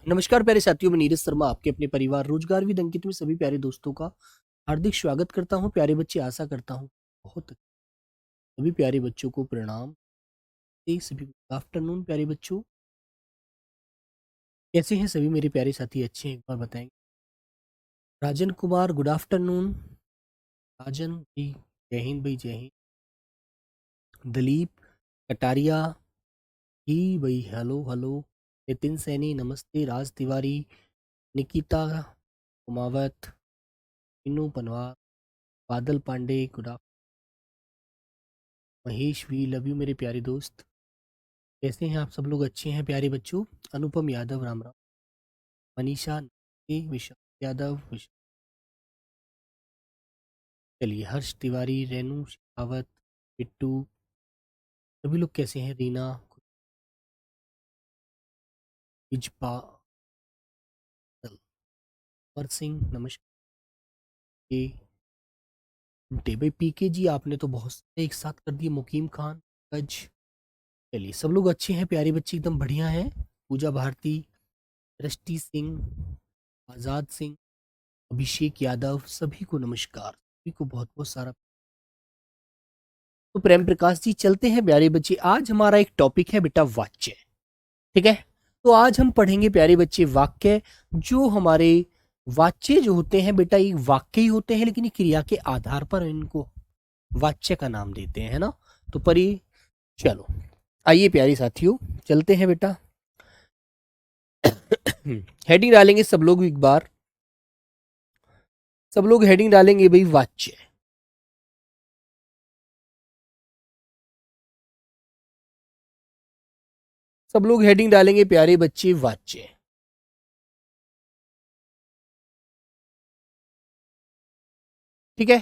नमस्कार प्यारे साथियों, मैं नीरज शर्मा आपके अपने परिवार रोजगार विद अंकित में सभी प्यारे दोस्तों का हार्दिक स्वागत करता हूं। प्यारे बच्चे, आशा करता हूं बहुत सभी प्यारे बच्चों को प्रणाम। सभी गुड आफ्टरनून प्यारे बच्चों, कैसे हैं सभी मेरे प्यारे साथी? अच्छे हैं? एक बार बताएंगे। Rajan Kumar, good afternoon. राजन जी, जय हिंद भाई, जय हिंद। दिलीप कटारिया जी भाई, हेलो हेलो। नितिन सैनी नमस्ते। Raj Tiwari, Nikita Kumawat, Inu Panwar, Badal Pandey good afternoon. Mahesh we love you मेरे प्यारे दोस्त, कैसे हैं आप सब लोग? अच्छे हैं प्यारे बच्चों। अनुपम यादव राम राम। मनीषा विशाल यादव चलिए, हर्ष तिवारी, रेनू शेखावत, बिट्टू, सभी लोग कैसे हैं? रीना इजपा पर सिंह नमस्कार। भाई पीके जी, आपने तो बहुत सारे एक साथ कर दिए। मुकीम खान गज, चलिए सब लोग अच्छे हैं प्यारे बच्चे, एकदम बढ़िया हैं। पूजा भारती, दृष्टि सिंह, आज़ाद सिंह, अभिषेक यादव, सभी को नमस्कार, सभी को बहुत बहुत सारा। तो प्रेम प्रकाश जी, चलते हैं प्यारे बच्चे। आज हमारा एक टॉपिक है बेटा वाच्य, ठीक है। तो आज हम पढ़ेंगे प्यारे बच्चे वाक्य। जो हमारे वाच्य जो होते हैं बेटा, ये वाक्य ही होते हैं, लेकिन क्रिया के आधार पर इनको वाच्य का नाम देते हैं, है ना। तो परी, चलो आइए प्यारे साथियों, चलते हैं बेटा। हेडिंग डालेंगे सब लोग एक बार, सब लोग हेडिंग डालेंगे भाई वाच्य। सब लोग हेडिंग डालेंगे प्यारे बच्चे वाच्य, ठीक है।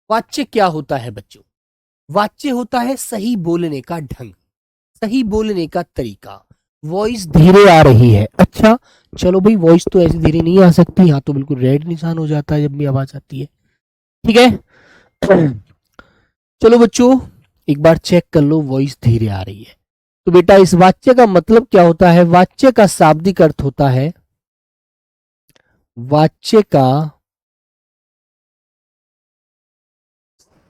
वाच्य क्या होता है बच्चों? वाच्य होता है सही बोलने का ढंग, सही बोलने का तरीका। वॉइस धीरे आ रही है, अच्छा चलो भाई, वॉइस तो ऐसे धीरे नहीं आ सकती, यहाँ तो बिल्कुल रेड निशान हो जाता है जब भी आवाज आती है, ठीक है। चलो बच्चों, एक बार चेक कर लो, वॉइस धीरे आ रही है। तो बेटा इस वाच्य का मतलब क्या होता है? वाच्य का शाब्दिक अर्थ होता है, वाच्य का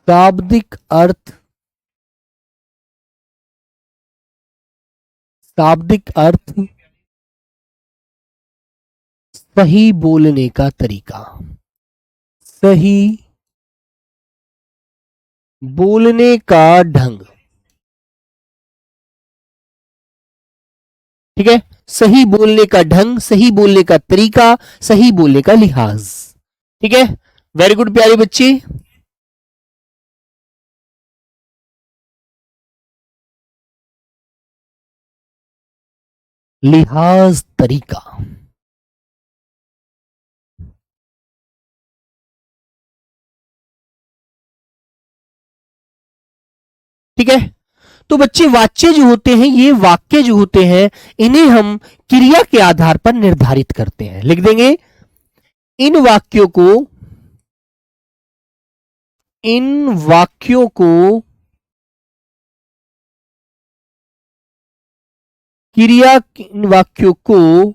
शाब्दिक अर्थ, शाब्दिक अर्थ सही बोलने का तरीका, सही बोलने का ढंग, ठीक है। सही बोलने का ढंग, सही बोलने का तरीका, सही बोलने का लिहाज, ठीक है। वेरी गुड प्यारे बच्चे। लिहाज, तरीका, ठीक है। तो बच्चे वाच्य जो होते हैं, ये वाक्य जो होते हैं, इन्हें हम क्रिया के आधार पर निर्धारित करते हैं। लिख देंगे, इन वाक्यों को, इन वाक्यों को क्रिया, इन वाक्यों को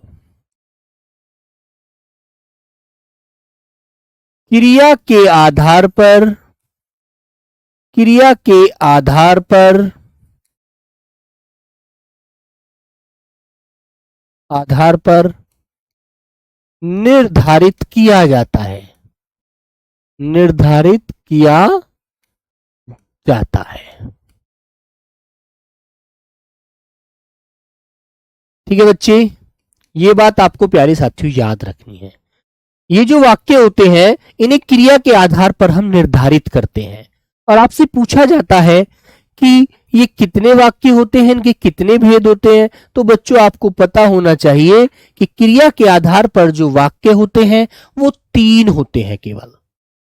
क्रिया के आधार पर, क्रिया के आधार पर, आधार पर निर्धारित किया जाता है, निर्धारित किया जाता है, ठीक है बच्चे। ये बात आपको प्यारे साथियों याद रखनी है। ये जो वाक्य होते हैं, इन्हें क्रिया के आधार पर हम निर्धारित करते हैं। और आपसे पूछा जाता है कि ये कितने वाक्य होते हैं, इनके कितने भेद होते हैं। तो बच्चों आपको पता होना चाहिए कि क्रिया के आधार पर जो वाक्य होते हैं वो 3 होते हैं केवल,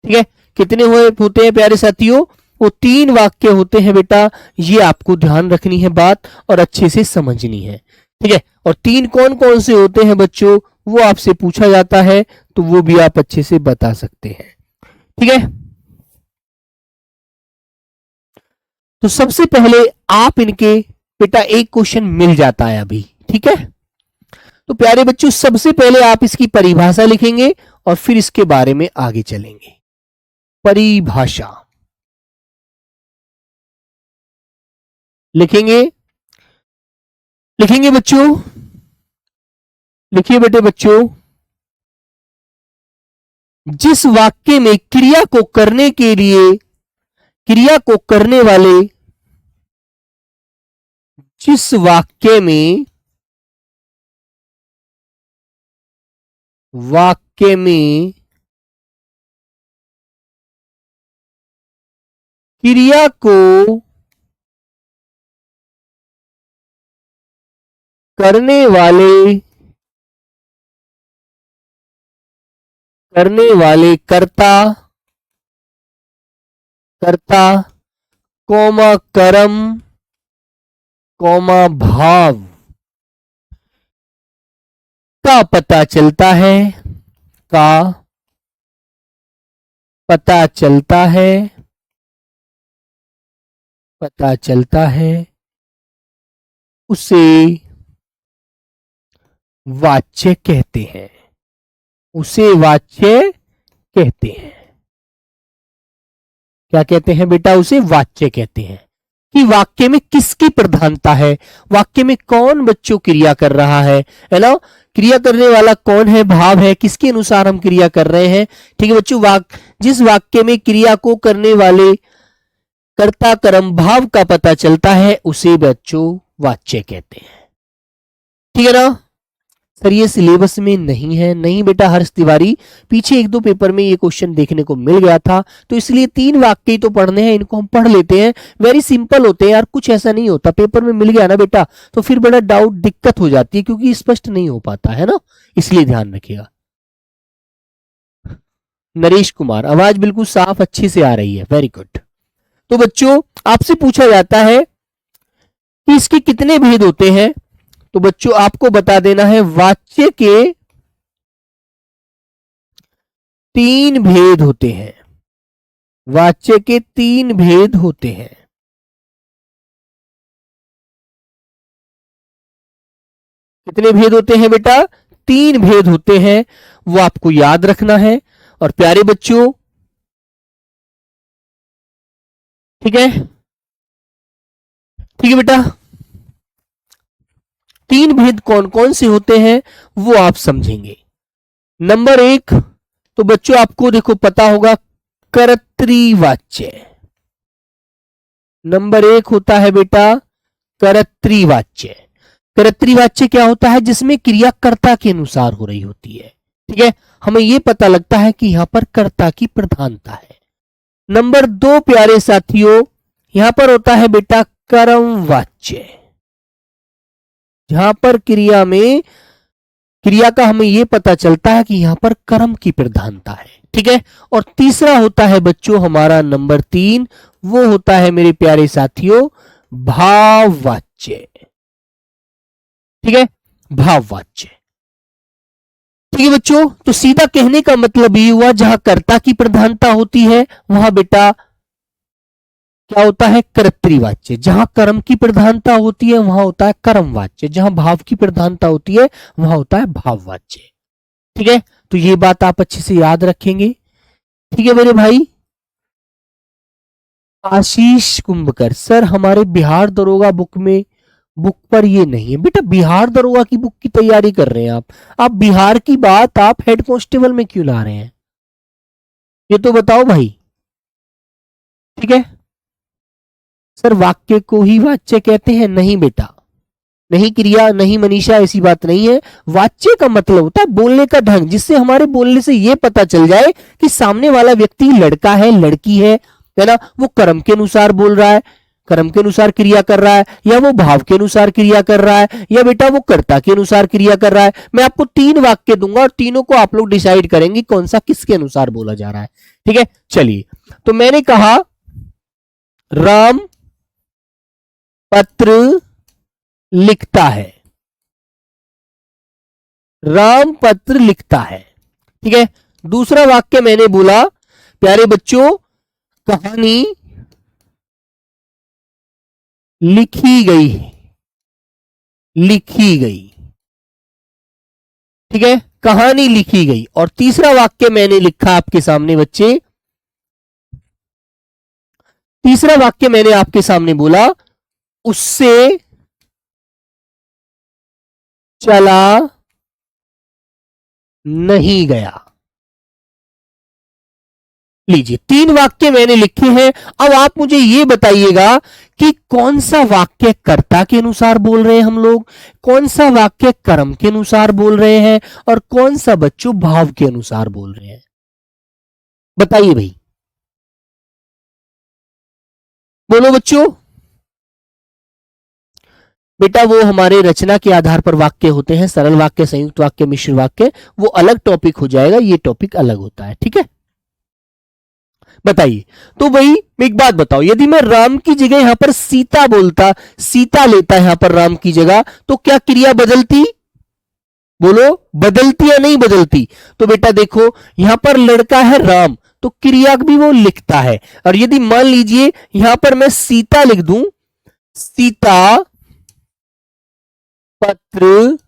ठीक है। कितने होते हैं प्यारे साथियों? वो 3 वाक्य होते हैं बेटा, ये आपको ध्यान रखनी है बात और अच्छे से समझनी है, ठीक है। और 3 कौन कौन से होते हैं बच्चों, वो आपसे पूछा जाता है, तो वो भी आप अच्छे से बता सकते हैं, ठीक है। तो सबसे पहले आप इनके, बेटा एक क्वेश्चन मिल जाता है अभी, ठीक है। तो प्यारे बच्चों सबसे पहले आप इसकी परिभाषा लिखेंगे और फिर इसके बारे में आगे चलेंगे। परिभाषा लिखेंगे, लिखेंगे बच्चों, लिखिए बेटे बच्चों। जिस वाक्य में क्रिया को करने के लिए, क्रिया को करने वाले, जिस वाक्य में, वाक्य में क्रिया को करने वाले, करने वाले कर्ता, कर्ता कौमा कर्म कौमा भाव का पता चलता है, का पता चलता है, पता चलता है, उसे वाच्य कहते हैं, उसे वाच्य कहते हैं। क्या कहते हैं बेटा? उसे वाच्य कहते हैं। कि वाक्य में किसकी प्रधानता है, वाक्य में कौन बच्चों क्रिया कर रहा है ना, क्रिया करने वाला कौन है, भाव है, किसके अनुसार हम क्रिया कर रहे हैं। ठीक है बच्चों, जिस वाक्य में क्रिया को करने वाले कर्ता कर्म भाव का पता चलता है उसे बच्चों वाच्य कहते हैं। ठीक है ना सर? ये सिलेबस में नहीं है। नहीं बेटा हर्ष तिवारी, पीछे एक दो पेपर में ये क्वेश्चन देखने को मिल गया था, तो इसलिए 3 वाक्य ही तो पढ़ने हैं, इनको हम पढ़ लेते हैं। वेरी सिंपल होते हैं यार, कुछ ऐसा नहीं होता। पेपर में मिल गया ना बेटा तो फिर बड़ा डाउट दिक्कत हो जाती है, क्योंकि स्पष्ट नहीं हो पाता है ना, इसलिए ध्यान रखिएगा। नरेश कुमार, आवाज बिल्कुल साफ अच्छे से आ रही है, वेरी गुड। तो बच्चों आपसे पूछा जाता है कि इसके कितने भेद होते हैं, तो बच्चों आपको बता देना है वाच्य के 3 भेद होते हैं, वाच्य के 3 भेद होते हैं। कितने भेद होते हैं बेटा? 3 भेद होते हैं, वो आपको याद रखना है। और प्यारे बच्चों ठीक है, ठीक है बेटा, 3 भेद कौन कौन से होते हैं वो आप समझेंगे। नंबर 1 तो बच्चों आपको देखो पता होगा कर्तृवाच्य। नंबर 1 होता है बेटा कर्तृवाच्य। कर्तृवाच्य क्या होता है? जिसमें क्रिया कर्ता के अनुसार हो रही होती है। ठीक है, हमें यह पता लगता है कि यहां पर कर्ता की प्रधानता है। नंबर 2 प्यारे साथियों, यहां पर होता है बेटा कर्मवाच्य। जहां पर क्रिया में, क्रिया का हमें यह पता चलता है कि यहां पर कर्म की प्रधानता है। ठीक है, और तीसरा होता है बच्चों हमारा नंबर 3, वो होता है मेरे प्यारे साथियों भाववाच्य। ठीक है, भाववाच्य। ठीक है बच्चों, तो सीधा कहने का मतलब ये हुआ जहां कर्ता की प्रधानता होती है वहां बेटा क्या होता है? कर्तृवाच्य। जहां कर्म की प्रधानता होती है वहां होता है कर्मवाच्य। जहां भाव की प्रधानता होती है वहां होता है भाववाच्य। ठीक है, तो ये बात आप अच्छे से याद रखेंगे। ठीक है मेरे भाई। आशीष कुंभकर, सर हमारे बिहार दरोगा बुक पर ये नहीं है। बेटा बिहार दरोगा की बुक की तैयारी कर रहे हैं आप बिहार की बात आप हेड कांस्टेबल में क्यों ला रहे हैं, ये तो बताओ भाई। ठीक है सर, वाक्य को ही वाच्य कहते हैं? नहीं बेटा, नहीं क्रिया, नहीं मनीषा, ऐसी बात नहीं है। वाच्य का मतलब होता है बोलने का ढंग, जिससे हमारे बोलने से यह पता चल जाए कि सामने वाला व्यक्ति लड़का है, लड़की है ना, वो कर्म के अनुसार बोल रहा है, कर्म के अनुसार क्रिया कर रहा है, या वो भाव के अनुसार क्रिया कर रहा है, या बेटा वो कर्ता के अनुसार क्रिया कर रहा है। मैं आपको 3 वाक्य दूंगा और तीनों को आप लोग डिसाइड करेंगे कौन सा किसके अनुसार बोला जा रहा है। ठीक है, चलिए। तो मैंने कहा राम पत्र लिखता है, राम पत्र लिखता है। ठीक है, दूसरा वाक्य मैंने बोला प्यारे बच्चों कहानी लिखी गई, लिखी गई। ठीक है, कहानी लिखी गई। और तीसरा वाक्य मैंने लिखा आपके सामने बच्चे, तीसरा वाक्य मैंने आपके सामने बोला, उससे चला नहीं गया। लीजिए, तीन वाक्य मैंने लिखे हैं। अब आप मुझे यह बताइएगा कि कौन सा वाक्य कर्ता के अनुसार बोल रहे हैं हम लोग, कौन सा वाक्य कर्म के अनुसार बोल रहे हैं, और कौन सा बच्चों भाव के अनुसार बोल रहे हैं। बताइए भाई, बोलो बच्चों। बेटा वो हमारे रचना के आधार पर वाक्य होते हैं, सरल वाक्य, संयुक्त वाक्य, मिश्र वाक्य, वो अलग टॉपिक हो जाएगा, ये टॉपिक अलग होता है। ठीक है, बताइए। तो भाई एक बात बताओ, यदि मैं राम की जगह यहां पर सीता बोलता, सीता लेता यहां पर राम की जगह, तो क्या क्रिया बदलती? बोलो, बदलती या नहीं बदलती? तो बेटा देखो, यहां पर लड़का है राम, तो क्रिया भी वो लिखता है। और यदि मान लीजिए यहां पर मैं सीता लिख दूं, सीता पत्र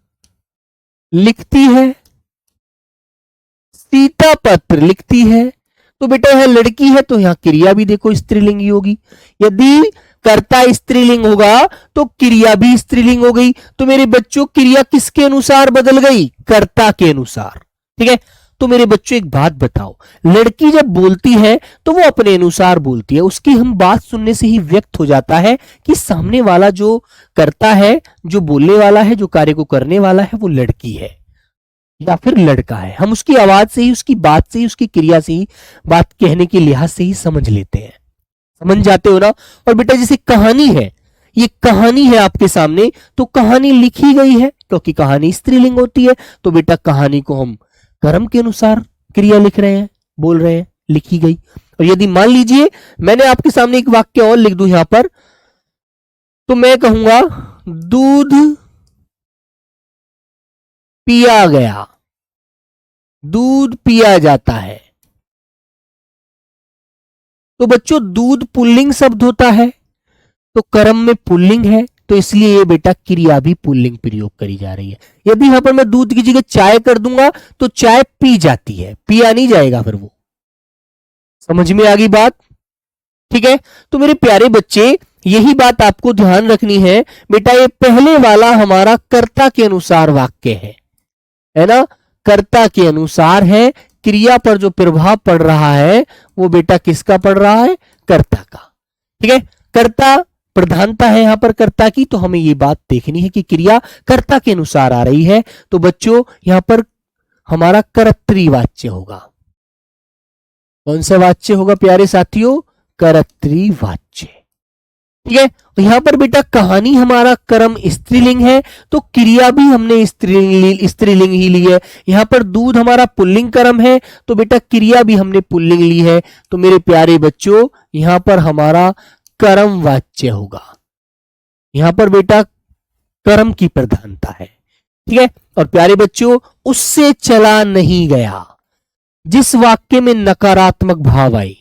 लिखती है, सीता पत्र लिखती है, तो बेटा यहां लड़की है तो यहां क्रिया भी देखो स्त्रीलिंग ही होगी। यदि कर्ता स्त्रीलिंग होगा तो क्रिया भी स्त्रीलिंग हो गई। तो मेरे बच्चों क्रिया किसके अनुसार बदल गई? कर्ता के अनुसार। ठीक है, तो मेरे बच्चों एक बात बताओ, लड़की जब बोलती है तो वो अपने अनुसार बोलती है, उसकी हम बात सुनने से ही व्यक्त हो जाता है कि सामने वाला जो करता है, जो बोलने वाला है, जो कार्य को करने वाला है, वो लड़की है या फिर लड़का है। हम उसकी आवाज से ही, उसकी बात से ही, उसकी क्रिया से ही, बात कहने के लिहाज से ही समझ लेते हैं। समझ जाते हो ना? और बेटा जैसे कहानी है, ये कहानी है आपके सामने, तो कहानी लिखी गई है, क्योंकि कहानी स्त्रीलिंग होती है, तो बेटा कहानी को हम कर्म के अनुसार क्रिया लिख रहे हैं, बोल रहे हैं, लिखी गई। और यदि मान लीजिए मैंने आपके सामने एक वाक्य और लिख दूं यहां पर, तो मैं कहूंगा दूध पिया गया, दूध पिया जाता है। तो बच्चों दूध पुल्लिंग शब्द होता है, तो कर्म में पुल्लिंग है, तो इसलिए ये बेटा क्रिया भी पुल्लिंग प्रयोग करी जा रही है। यदि यहां पर मैं दूध की जगह चाय कर दूंगा तो चाय पी जाती है, पिया नहीं जाएगा फिर वो। समझ में आ गई बात? ठीक है, तो मेरे प्यारे बच्चे यही बात आपको ध्यान रखनी है। बेटा ये पहले वाला हमारा कर्ता के अनुसार वाक्य है ना, कर्ता के अनुसार है। क्रिया पर जो प्रभाव पड़ रहा है वो बेटा किसका पड़ रहा है? कर्ता का। ठीक है, कर्ता प्रधानता है यहां पर कर्ता की, तो हमें ये बात देखनी है कि क्रिया कर्ता के अनुसार आ रही है। तो बच्चों यहां पर हमारा कर्तृवाच्य होगा। कौन सा वाच्य होगा प्यारे साथियों? कर्तृवाच्य। ठीक है, यहां पर बेटा कहानी हमारा कर्म स्त्रीलिंग है, तो क्रिया भी हमने स्त्रीलिंग ही ली है। यहां पर दूध हमारा पुल्लिंग कर्म है, तो बेटा क्रिया भी हमने पुल्लिंग ली है। तो मेरे प्यारे बच्चों यहां पर हमारा कर्म वाच्य होगा, यहां पर बेटा कर्म की प्रधानता है। ठीक है, और प्यारे बच्चों उससे चला नहीं गया, जिस वाक्य में नकारात्मक भाव आए,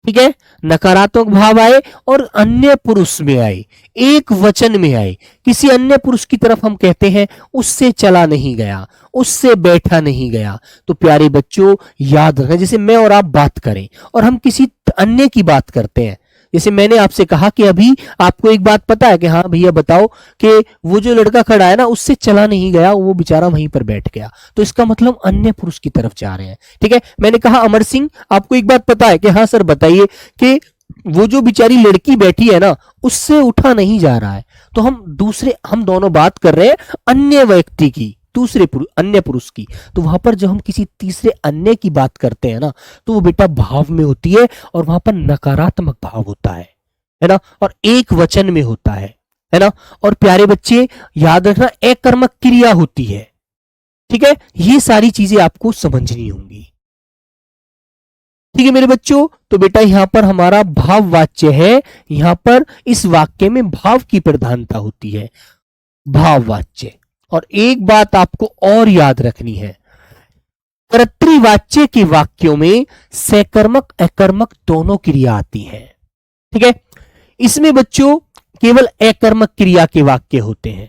ठीक है, नकारात्मक भाव आए और अन्य पुरुष में आए, एक वचन में आए, किसी अन्य पुरुष की तरफ हम कहते हैं उससे चला नहीं गया, उससे बैठा नहीं गया, तो प्यारे बच्चों याद रखना, जैसे मैं और आप बात करें और हम किसी अन्य की बात करते हैं, जैसे मैंने आपसे कहा कि अभी आपको एक बात पता है कि हाँ भैया बताओ कि वो जो लड़का खड़ा है ना उससे चला नहीं गया, वो बेचारा वहीं पर बैठ गया, तो इसका मतलब अन्य पुरुष की तरफ जा रहे हैं। ठीक है, मैंने कहा अमर सिंह आपको एक बात पता है कि हाँ सर बताइए कि वो जो बेचारी लड़की बैठी है ना उससे उठा नहीं जा रहा है, तो हम दोनों बात कर रहे हैं अन्य व्यक्ति की, दूसरे अन्य पुरुष की। तो वहां पर जब हम किसी तीसरे अन्य की बात करते हैं ना तो वो बेटा भाव में होती है और वहां पर नकारात्मक भाव होता है ना, और एक वचन में होता है ना। और प्यारे बच्चे याद रखना अकर्मक क्रिया होती है। ठीक है, ये सारी चीजें आपको समझनी होंगी। ठीक है मेरे बच्चों, तो बेटा यहां पर हमारा भाव वाच्य है, यहां पर इस वाक्य में भाव की प्रधानता होती है, भाव वाच्य। और एक बात आपको और याद रखनी है, कर्तृवाच्य के वाक्यों में सकर्मक अकर्मक दोनों क्रिया आती है। ठीक है, इसमें बच्चों केवल अकर्मक क्रिया के वाक्य होते हैं।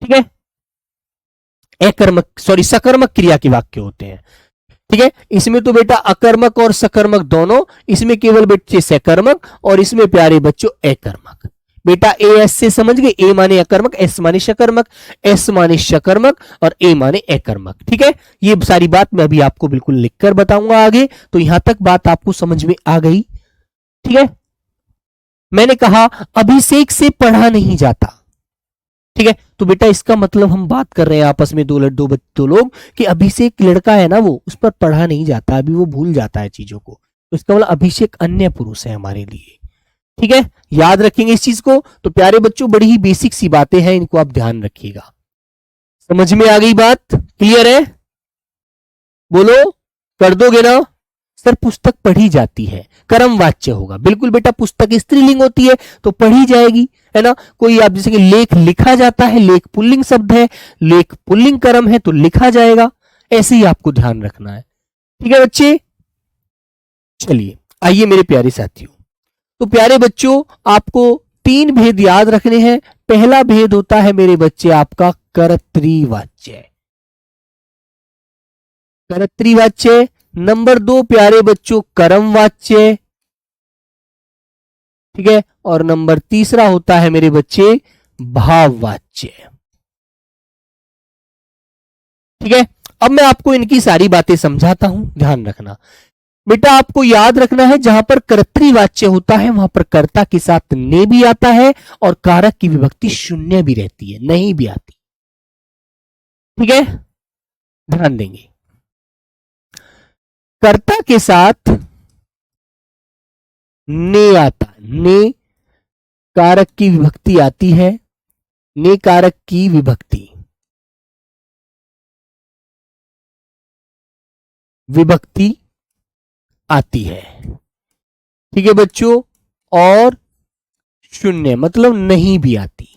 ठीक है, अकर्मक सॉरी सकर्मक क्रिया के वाक्य होते हैं। ठीक है, इसमें तो बेटा अकर्मक और सकर्मक दोनों, इसमें केवल बच्चे सकर्मक और इसमें प्यारे बच्चों अकर्मक। बेटा ए एस से समझ गए, ए माने अकर्मक, एस माने शकर्मक, एस माने शकर्मक और ए माने अकर्मक। ठीक है, ये सारी बात मैं अभी आपको बिल्कुल लिखकर बताऊंगा आगे। तो यहां तक बात आपको समझ में आ गई। ठीक है, मैंने कहा अभिषेक से पढ़ा नहीं जाता। ठीक है, तो बेटा इसका मतलब हम बात कर रहे हैं आपस में दो लोग कि अभिषेक लड़का है ना, वो उस पर पढ़ा नहीं जाता, अभी वो भूल जाता है चीजों को, तो इसका मतलब अभिषेक अन्य पुरुष है हमारे लिए। ठीक है, याद रखेंगे इस चीज को। तो प्यारे बच्चों बड़ी ही बेसिक सी बातें हैं, इनको आप ध्यान रखिएगा। समझ में आ गई बात? क्लियर है? बोलो, कर दोगे ना? सर पुस्तक पढ़ी जाती है, कर्म वाच्य होगा। बिल्कुल बेटा, पुस्तक स्त्रीलिंग होती है तो पढ़ी जाएगी, है ना। कोई आप जैसे कि लेख लिखा जाता है, लेख पुल्लिंग शब्द है, लेख पुल्लिंग कर्म है तो लिखा जाएगा। ऐसे ही आपको ध्यान रखना है। ठीक है बच्चे, चलिए आइए मेरे प्यारे साथियों। तो प्यारे बच्चों आपको 3 भेद याद रखने हैं। पहला भेद होता है मेरे बच्चे आपका कर्तृवाच्य। कर्तृवाच्य। नंबर 2 प्यारे बच्चों कर्मवाच्य। ठीक है, और नंबर 3 होता है मेरे बच्चे भाववाच्य। ठीक है, अब मैं आपको इनकी सारी बातें समझाता हूं, ध्यान रखना। बेटा आपको याद रखना है, जहां पर कर्तृवाच्य होता है वहां पर कर्ता के साथ ने भी आता है और कारक की विभक्ति शून्य भी रहती है, नहीं भी आती। ठीक है, ध्यान देंगे। कर्ता के साथ ने आता, ने कारक की विभक्ति आती है, ने कारक की विभक्ति आती है। ठीक है बच्चों, और शून्य मतलब नहीं भी आती,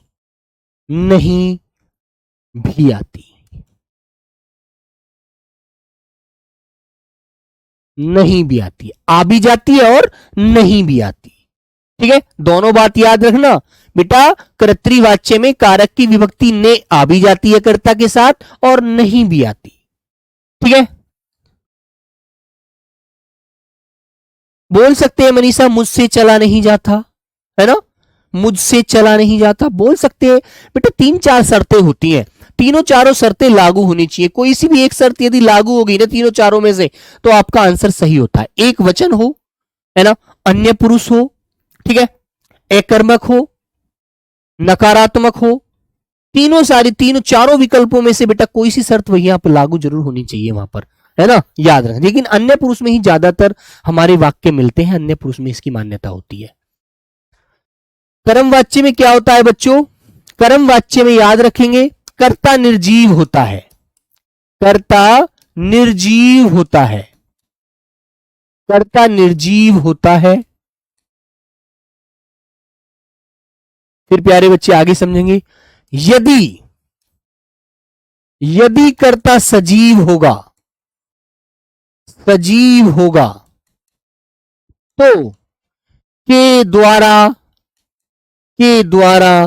नहीं भी आती, नहीं भी आती, आ भी जाती है और नहीं भी आती। ठीक है, दोनों बात याद रखना बेटा। कर्तृवाच्य में कारक की विभक्ति ने आ भी जाती है कर्ता के साथ और नहीं भी आती। ठीक है, बोल सकते हैं मनीषा मुझसे चला नहीं जाता, है ना, मुझसे चला नहीं जाता बोल सकते हैं। बेटा 3-4 शर्तें होती हैं, तीनों चारों शर्तें लागू होनी चाहिए। कोई सी भी एक शर्त यदि लागू होगी ना तीनों चारों में से, तो आपका आंसर सही होता है। एक वचन हो, है ना, अन्य पुरुष हो, ठीक है, अकर्मक हो, नकारात्मक हो, तीनों चारों विकल्पों में से बेटा कोई सी शर्त वही आप लागू जरूर होनी चाहिए वहां पर, है ना, याद रखें। लेकिन अन्य पुरुष में ही ज्यादातर हमारे वाक्य मिलते हैं, अन्य पुरुष में इसकी मान्यता होती है। कर्म वाच्य में क्या होता है बच्चों? कर्म वाच्य में याद रखेंगे कर्ता निर्जीव होता है, कर्ता निर्जीव होता है, कर्ता निर्जीव होता है। फिर प्यारे बच्चे आगे समझेंगे, यदि कर्ता सजीव होगा, सजीव होगा तो के द्वारा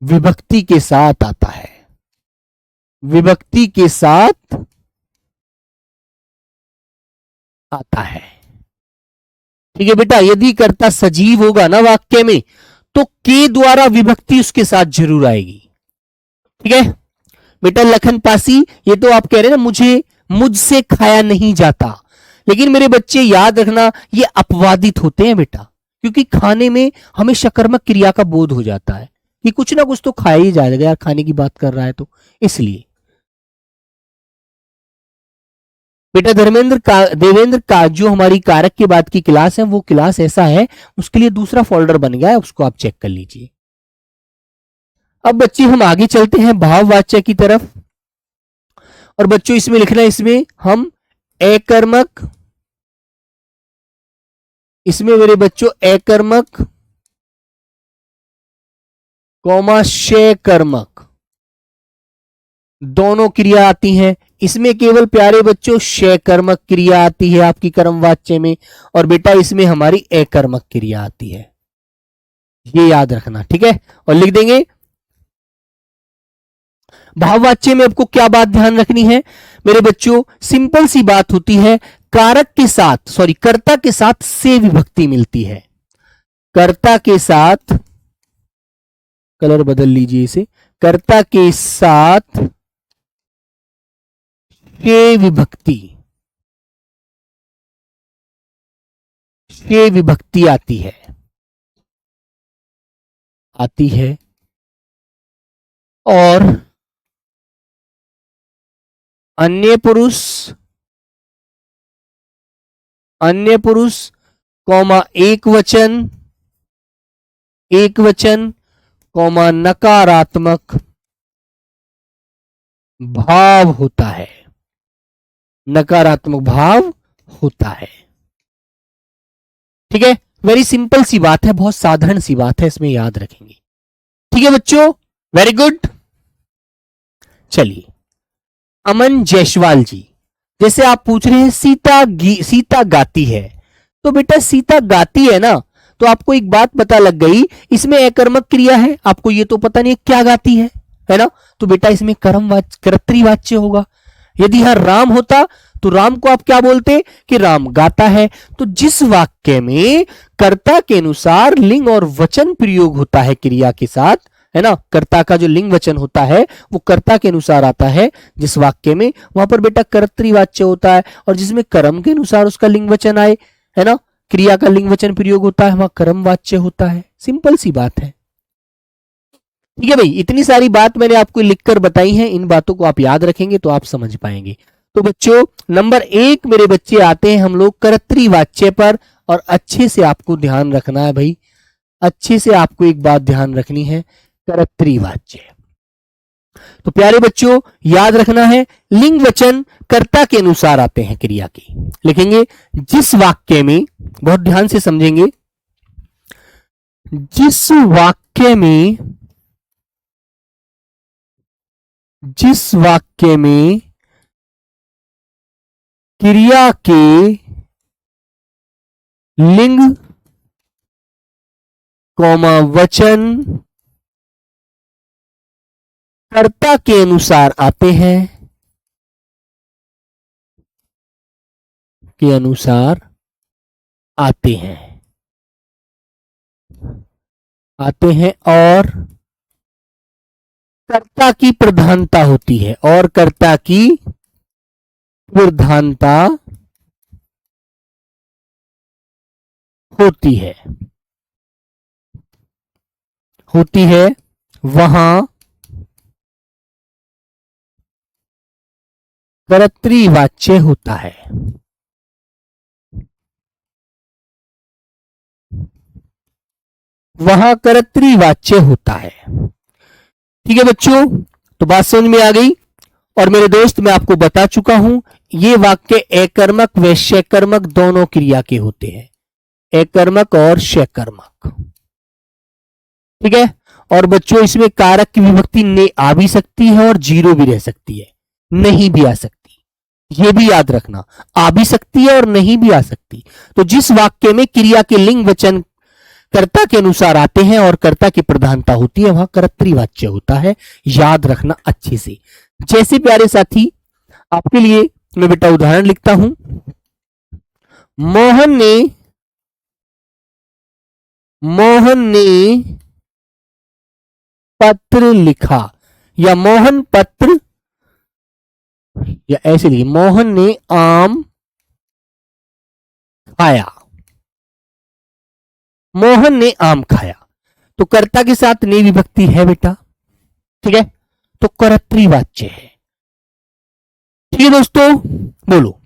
विभक्ति के साथ आता है, विभक्ति के साथ आता है। ठीक है बेटा, यदि कर्ता सजीव होगा ना वाक्य में तो के द्वारा विभक्ति उसके साथ जरूर आएगी। ठीक है बेटा, लखन पासी ये तो आप कह रहे हैं ना मुझसे खाया नहीं जाता, लेकिन मेरे बच्चे याद रखना ये अपवादित होते हैं बेटा, क्योंकि खाने में हमें सकर्मक क्रिया का बोध हो जाता है कि कुछ ना कुछ तो खाया ही जाएगा यार, खाने की बात कर रहा है तो इसलिए। बेटा देवेंद्र का जो हमारी कारक की बात की क्लास है वो क्लास ऐसा है, उसके लिए दूसरा फोल्डर बन गया है, उसको आप चेक कर लीजिए। अब बच्चे हम आगे चलते हैं भाववाच्य की तरफ, और बच्चों इसमें लिखना है, इसमें हम अकर्मक, इसमें मेरे बच्चों अकर्मक कौमा शकर्मक दोनों क्रिया आती हैं। इसमें केवल प्यारे बच्चों शकर्मक क्रिया आती है आपकी कर्मवाच्य में, और बेटा इसमें हमारी अकर्मक क्रिया आती है, ये याद रखना। ठीक है, और लिख देंगे भाववाच्य में आपको क्या बात ध्यान रखनी है मेरे बच्चों, सिंपल सी बात होती है, कारक के साथ कर्ता के साथ से विभक्ति मिलती है। कर्ता के साथ, कलर बदल लीजिए इसे, कर्ता के साथ से विभक्ति, से विभक्ति आती है, और अन्य पुरुष कौमा एक वचन कौमा नकारात्मक भाव होता है, नकारात्मक भाव होता है। ठीक है, वेरी सिंपल सी बात है, बहुत साधारण सी बात है, इसमें याद रखेंगे। ठीक है बच्चों, वेरी गुड। चलिए, अमन जायसवाल जी, जैसे आप पूछ रहे हैं सीता गाती है, तो बेटा सीता गाती है ना, तो आपको एक बात पता लग गई, इसमें अकर्मक क्रिया है, आपको ये तो पता नहीं है क्या गाती है ना, तो बेटा इसमें कर्तृवाच्य होगा। यदि यहां राम होता तो राम को आप क्या बोलते कि राम गाता है। तो जिस वाक्य में कर्ता के अनुसार लिंग और वचन प्रयोग होता है क्रिया के साथ, है ना, कर्ता का जो लिंग वचन होता है वो कर्ता के अनुसार आता है जिस वाक्य में, वहां पर बेटा कर्तृवाच्य होता है। और जिसमें कर्म के अनुसार उसका लिंग वचन आए, है ना, क्रिया का लिंग वचन प्रयोग होता है, वहां कर्मवाच्य होता है। सिंपल सी बात है। ठीक है भाई, इतनी सारी बात मैंने आपको लिखकर बताई है, इन बातों को आप याद रखेंगे तो आप समझ पाएंगे। तो बच्चों नंबर 1 मेरे बच्चे आते हैं हम लोग कर्तृवाच्य पर, और अच्छे से आपको ध्यान रखना है भाई, अच्छे से आपको एक बात ध्यान रखनी है, कर्तृवाच्य। तो प्यारे बच्चों याद रखना है, लिंग वचन कर्ता के अनुसार आते हैं क्रिया के। लिखेंगे जिस वाक्य में, बहुत ध्यान से समझेंगे, जिस वाक्य में क्रिया के लिंग कौमा वचन कर्ता के अनुसार आते हैं, के अनुसार आते हैं और कर्ता की प्रधानता होती है, और कर्ता की प्रधानता होती है वहां कर्तृवाच्य होता है। वहां कर्तृवाच्य होता है। ठीक है बच्चों, तो बात समझ में आ गई। और मेरे दोस्त मैं आपको बता चुका हूं, ये वाक्य एकर्मक व शकर्मक दोनों क्रिया के होते हैं, एकर्मक और शकर्मक। ठीक है, और बच्चों इसमें कारक की विभक्ति ने आ भी सकती है और जीरो भी रह सकती है, नहीं भी आ सकती, ये भी याद रखना, आ भी सकती है और नहीं भी आ सकती। तो जिस वाक्य में क्रिया के लिंग वचन कर्ता के अनुसार आते हैं और कर्ता की प्रधानता होती है, वहां कर्तृवाच्य होता है, याद रखना अच्छे से। जैसे प्यारे साथी आपके लिए मैं बेटा उदाहरण लिखता हूं, मोहन ने पत्र लिखा, या मोहन पत्र, या ऐसे लिखिए मोहन ने आम खाया, मोहन ने आम खाया। तो कर्ता के साथ ने विभक्ति है बेटा, ठीक है, तो कर्तृवाच्य है। ठीक है दोस्तों, बोलो,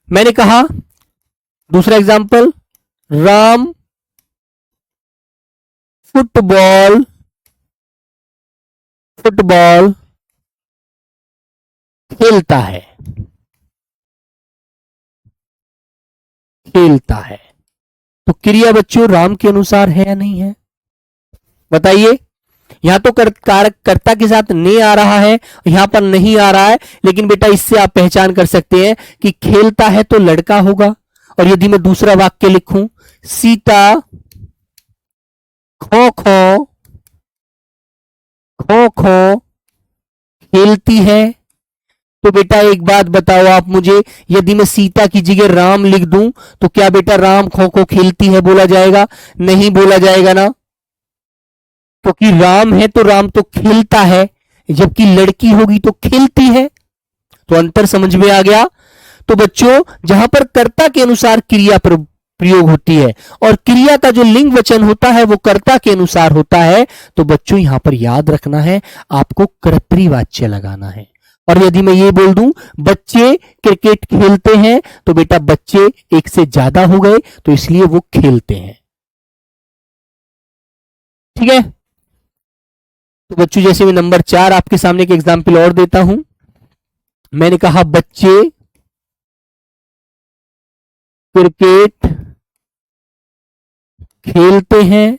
मैंने कहा दूसरा एग्जांपल, राम फुटबॉल खेलता है। तो क्रिया बच्चों राम के अनुसार है या नहीं है, बताइए। यहां तो कारक कर्ता के साथ ने आ रहा है, यहां पर नहीं आ रहा है, लेकिन बेटा इससे आप पहचान कर सकते हैं कि खेलता है तो लड़का होगा। और यदि मैं दूसरा वाक्य लिखूं, सीता खो खो खेलती है। तो बेटा एक बात बताओ आप मुझे, यदि मैं सीता की जगह राम लिख दूं तो क्या बेटा राम खो खो खेलती है बोला जाएगा? नहीं बोला जाएगा ना, क्योंकि राम है तो राम तो खेलता है, जबकि लड़की होगी तो खेलती है। तो अंतर समझ में आ गया। तो बच्चों जहां पर कर्ता के अनुसार क्रिया प्रयोग होती है और क्रिया का जो लिंग वचन होता है वो कर्ता के अनुसार होता है, तो बच्चों यहां पर याद रखना है, आपको कर्तृवाच्य लगाना है। और यदि मैं ये बोल दूं बच्चे क्रिकेट खेलते हैं, तो बेटा बच्चे एक से ज्यादा हो गए, तो इसलिए वो खेलते हैं। ठीक है। तो बच्चों जैसे मैं नंबर 4 आपके सामने एक एग्जाम्पल और देता हूं। मैंने कहा बच्चे क्रिकेट खेलते हैं।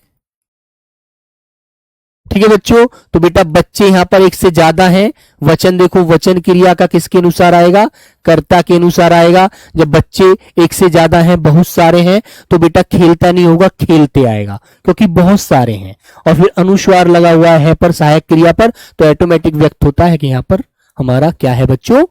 ठीक है बच्चों, तो बेटा बच्चे यहां पर एक से ज्यादा हैं। वचन देखो, वचन क्रिया का किसके अनुसार आएगा? कर्ता के अनुसार आएगा। जब बच्चे एक से ज्यादा हैं, बहुत सारे हैं, तो बेटा खेलता नहीं होगा, खेलते आएगा, क्योंकि बहुत सारे हैं। और फिर अनुस्वार लगा हुआ है पर सहायक क्रिया पर, तो ऑटोमेटिक व्यक्त होता है कि यहां पर हमारा क्या है बच्चों?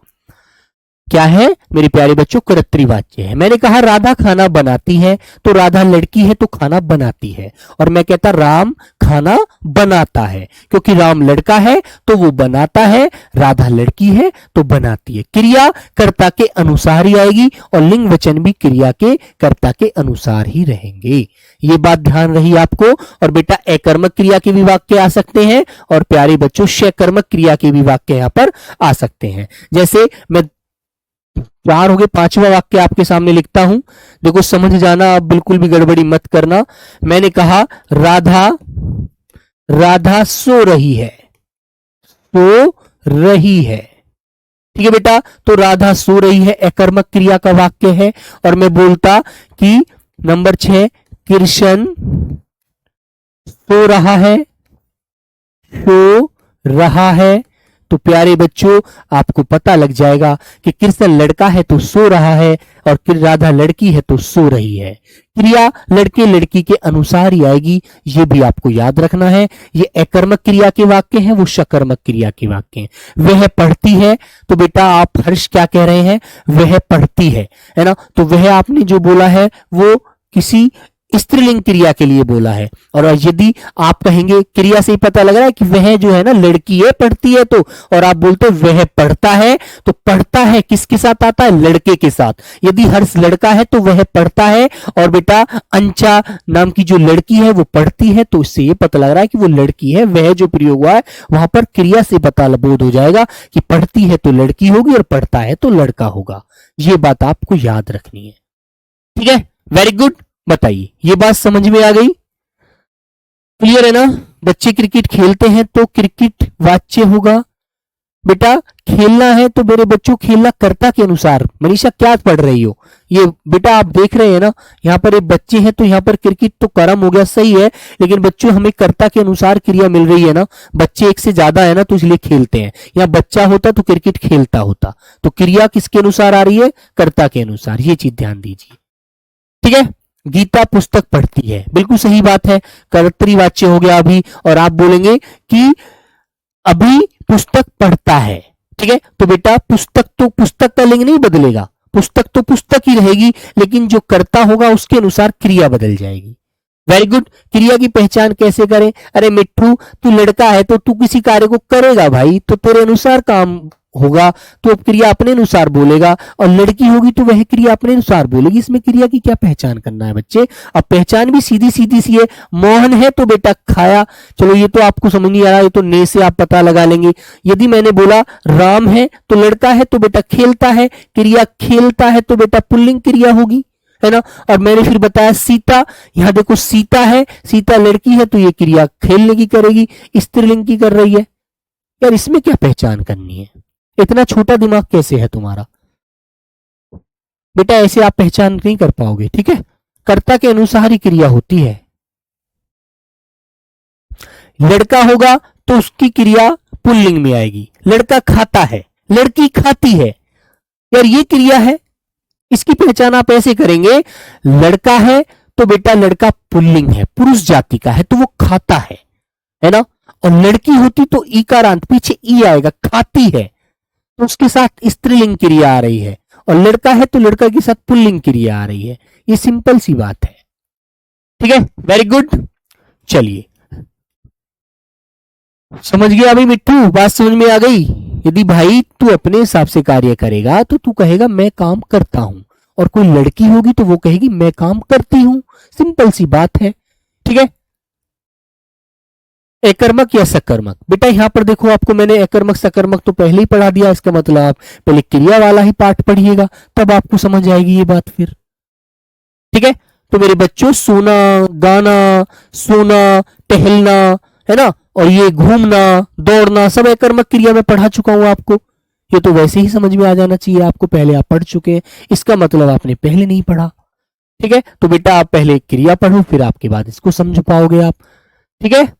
क्या है मेरे प्यारे बच्चों? कर्तृवाच्य है। मैंने कहा राधा खाना बनाती है, तो राधा लड़की है तो खाना बनाती है। और मैं कहता राम खाना बनाता है, क्योंकि राम लड़का है तो वो बनाता है, राधा लड़की है तो बनाती है। क्रिया कर्ता के अनुसार ही आएगी और लिंग वचन भी क्रिया के कर्ता के अनुसार ही रहेंगे। ये बात ध्यान रही आपको। और बेटा अकर्मक क्रिया के भी वाक्य आ सकते हैं और प्यारे बच्चों शकर्मक क्रिया के भी वाक्य यहां पर आ सकते हैं। जैसे मैं 4 हो गए, 5वां वाक्य आपके सामने लिखता हूं, देखो समझ जाना, आप बिल्कुल भी गड़बड़ी मत करना। मैंने कहा राधा राधा सो रही है, सो रही है। ठीक है बेटा, तो राधा सो रही है अकर्मक क्रिया का वाक्य है। और मैं बोलता कि नंबर 6 कृष्ण सो रहा है, सो रहा है। तो प्यारे बच्चों आपको पता लग जाएगा कि कृष्ण लड़का है तो सो रहा है और राधा लड़की है तो सो रही है। क्रिया लड़के लड़की के अनुसार ही आएगी, ये भी आपको याद रखना है। ये अकर्मक क्रिया के वाक्य हैं, वो शकर्मक क्रिया के वाक्य हैं। वह पढ़ती है, तो बेटा आप हर्ष क्या कह रहे हैं? वह पढ़ती है ना। तो वह आपने जो बोला है वो किसी स्त्रीलिंग क्रिया के लिए बोला है। और यदि आप कहेंगे, क्रिया से ही पता लग रहा है कि वह जो है ना लड़की है, पढ़ती है, तो और आप बोलते वह पढ़ता है, तो पढ़ता है किसके साथ आता है? लड़के के साथ। यदि हर्ष लड़का है तो वह पढ़ता है, और बेटा अंचा नाम की जो लड़की है वो पढ़ती है, तो इससे ये पता लग रहा है कि वो लड़की है। वह जो प्रयोग हुआ है वहां पर क्रिया से पता बोध हो जाएगा कि पढ़ती है तो लड़की होगी और पढ़ता है तो लड़का होगा। ये बात आपको याद रखनी है। ठीक है, वेरी गुड। बताइए, ये बात समझ में आ गई? क्लियर है ना? बच्चे क्रिकेट खेलते हैं तो क्रिकेट वाच्य होगा। बेटा खेलना है तो मेरे बच्चों खेलना कर्ता के अनुसार। मनीषा क्या पढ़ रही हो? ये बेटा आप देख रहे हैं ना, यहाँ पर एक बच्चे हैं तो यहाँ पर क्रिकेट तो कर्म हो गया, सही है, लेकिन बच्चों हमें कर्ता के अनुसार क्रिया मिल रही है ना। बच्चे एक से ज्यादा है ना तो इसलिए खेलते हैं। यहाँ बच्चा होता तो क्रिकेट खेलता होता। तो क्रिया किसके अनुसार आ रही है? कर्ता के अनुसार। ये चीज ध्यान दीजिए। ठीक है, गीता पुस्तक पढ़ती है, बिल्कुल सही बात है, कर्तृवाच्य हो गया अभी। और आप बोलेंगे कि अभी पुस्तक पढ़ता है। ठीक है, तो बेटा पुस्तक तो पुस्तक का लिंग नहीं बदलेगा, पुस्तक तो पुस्तक ही रहेगी, लेकिन जो कर्ता होगा उसके अनुसार क्रिया बदल जाएगी। Very good. क्रिया की पहचान कैसे करें? अरे मिट्ठू तू लड़का है तो तू किसी कार्य को करेगा भाई, तो तेरे अनुसार काम होगा, तो क्रिया अपने अनुसार बोलेगा। और लड़की होगी तो वह क्रिया अपने अनुसार बोलेगी। इसमें क्रिया की क्या पहचान करना है बच्चे? अब पहचान भी सीधी सीधी सी है। मोहन है तो बेटा खाया, चलो ये तो आपको समझ नहीं आ रहा, ये तो ने से आप पता लगा लेंगे। यदि मैंने बोला राम है तो लड़का है तो बेटा खेलता है, क्रिया खेलता है तो बेटा पुल्लिंग क्रिया होगी, है ना। और मैंने फिर बताया सीता, यहां देखो सीता है, सीता लड़की है तो ये क्रिया खेलने की करेगी, स्त्रीलिंग की कर रही है। यार इसमें क्या पहचान करनी है? इतना छोटा दिमाग कैसे है तुम्हारा? बेटा ऐसे आप पहचान नहीं कर पाओगे। ठीक है, कर्ता के अनुसार ही क्रिया होती है। लड़का होगा तो उसकी क्रिया पुल्लिंग में आएगी। लड़का खाता है, लड़की खाती है, यार ये क्रिया है। इसकी पहचान आप ऐसे करेंगे, लड़का है तो बेटा लड़का पुल्लिंग है, पुरुष जाति का है तो वो खाता है ना। और लड़की होती तो ईकारांत, पीछे ई आएगा, खाती है तो उसके साथ स्त्रीलिंग क्रिया आ रही है, और लड़का है तो लड़का के साथ पुल्लिंग क्रिया आ रही है। ये सिंपल सी बात है। ठीक है, वेरी गुड। चलिए, समझ गया अभी मिट्टू? बात समझ में आ गई? यदि भाई तू अपने हिसाब से कार्य करेगा तो तू कहेगा मैं काम करता हूं, और कोई लड़की होगी तो वो कहेगी मैं काम करती हूं। सिंपल सी बात है। ठीक है, एकर्मक या सकर्मक, बेटा यहां पर देखो, आपको मैंने एकर्मक सकर्मक तो पहले ही पढ़ा दिया। इसका मतलब आप पहले क्रिया वाला ही पाठ पढ़िएगा, तब आपको समझ आएगी ये बात फिर। ठीक है, तो मेरे बच्चों, सोना, गाना, सोना, टहलना, है ना, और ये घूमना, दौड़ना, सब एकर्मक क्रिया में पढ़ा चुका हूं आपको। ये तो वैसे ही समझ में आ जाना चाहिए आपको, पहले आप पढ़ चुके हैं, इसका मतलब आपने पहले नहीं पढ़ा। ठीक है, तो बेटा आप पहले क्रिया पढ़ो, फिर आपके बाद इसको समझ पाओगे आप। ठीक है,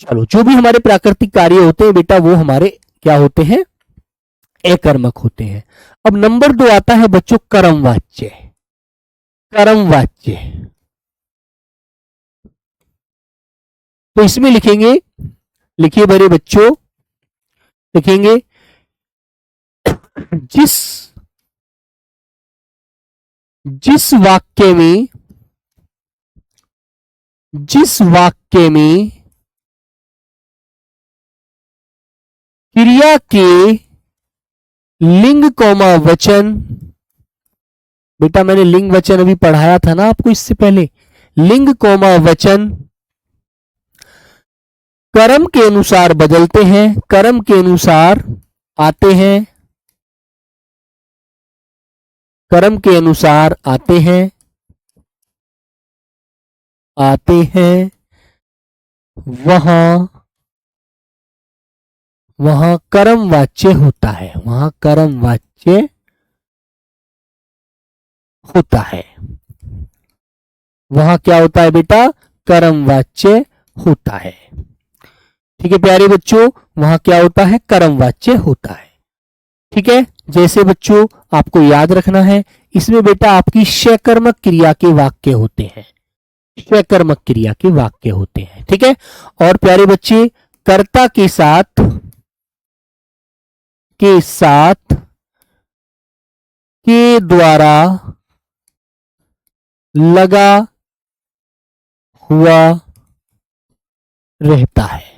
चलो, जो भी हमारे प्राकृतिक कार्य होते हैं बेटा वो हमारे क्या होते हैं? एकर्मक होते हैं। अब नंबर 2 आता है बच्चों कर्मवाच्य। कर्मवाच्य, तो इसमें लिखेंगे, लिखिए मेरे बच्चों, लिखेंगे जिस जिस वाक्य में, जिस वाक्य में क्रिया के लिंग कौमा वचन, बेटा मैंने लिंग वचन अभी पढ़ाया था ना आपको इससे पहले, लिंग कौमा वचन कर्म के अनुसार बदलते हैं, कर्म के अनुसार आते हैं, कर्म के अनुसार आते हैं, आते हैं, वहां वहां कर्म वाच्य होता है, वहां कर्म वाच्य होता है। वहां क्या होता है बेटा? कर्म वाच्य होता है। ठीक है प्यारे बच्चों, वहां क्या होता है? कर्म वाच्य होता है। ठीक है, जैसे बच्चों आपको याद रखना है, इसमें बेटा आपकी शकर्मक क्रिया के वाक्य होते हैं, शकर्मक क्रिया के वाक्य होते हैं। ठीक है, और प्यारे बच्चे कर्ता के साथ के द्वारा लगा हुआ रहता है।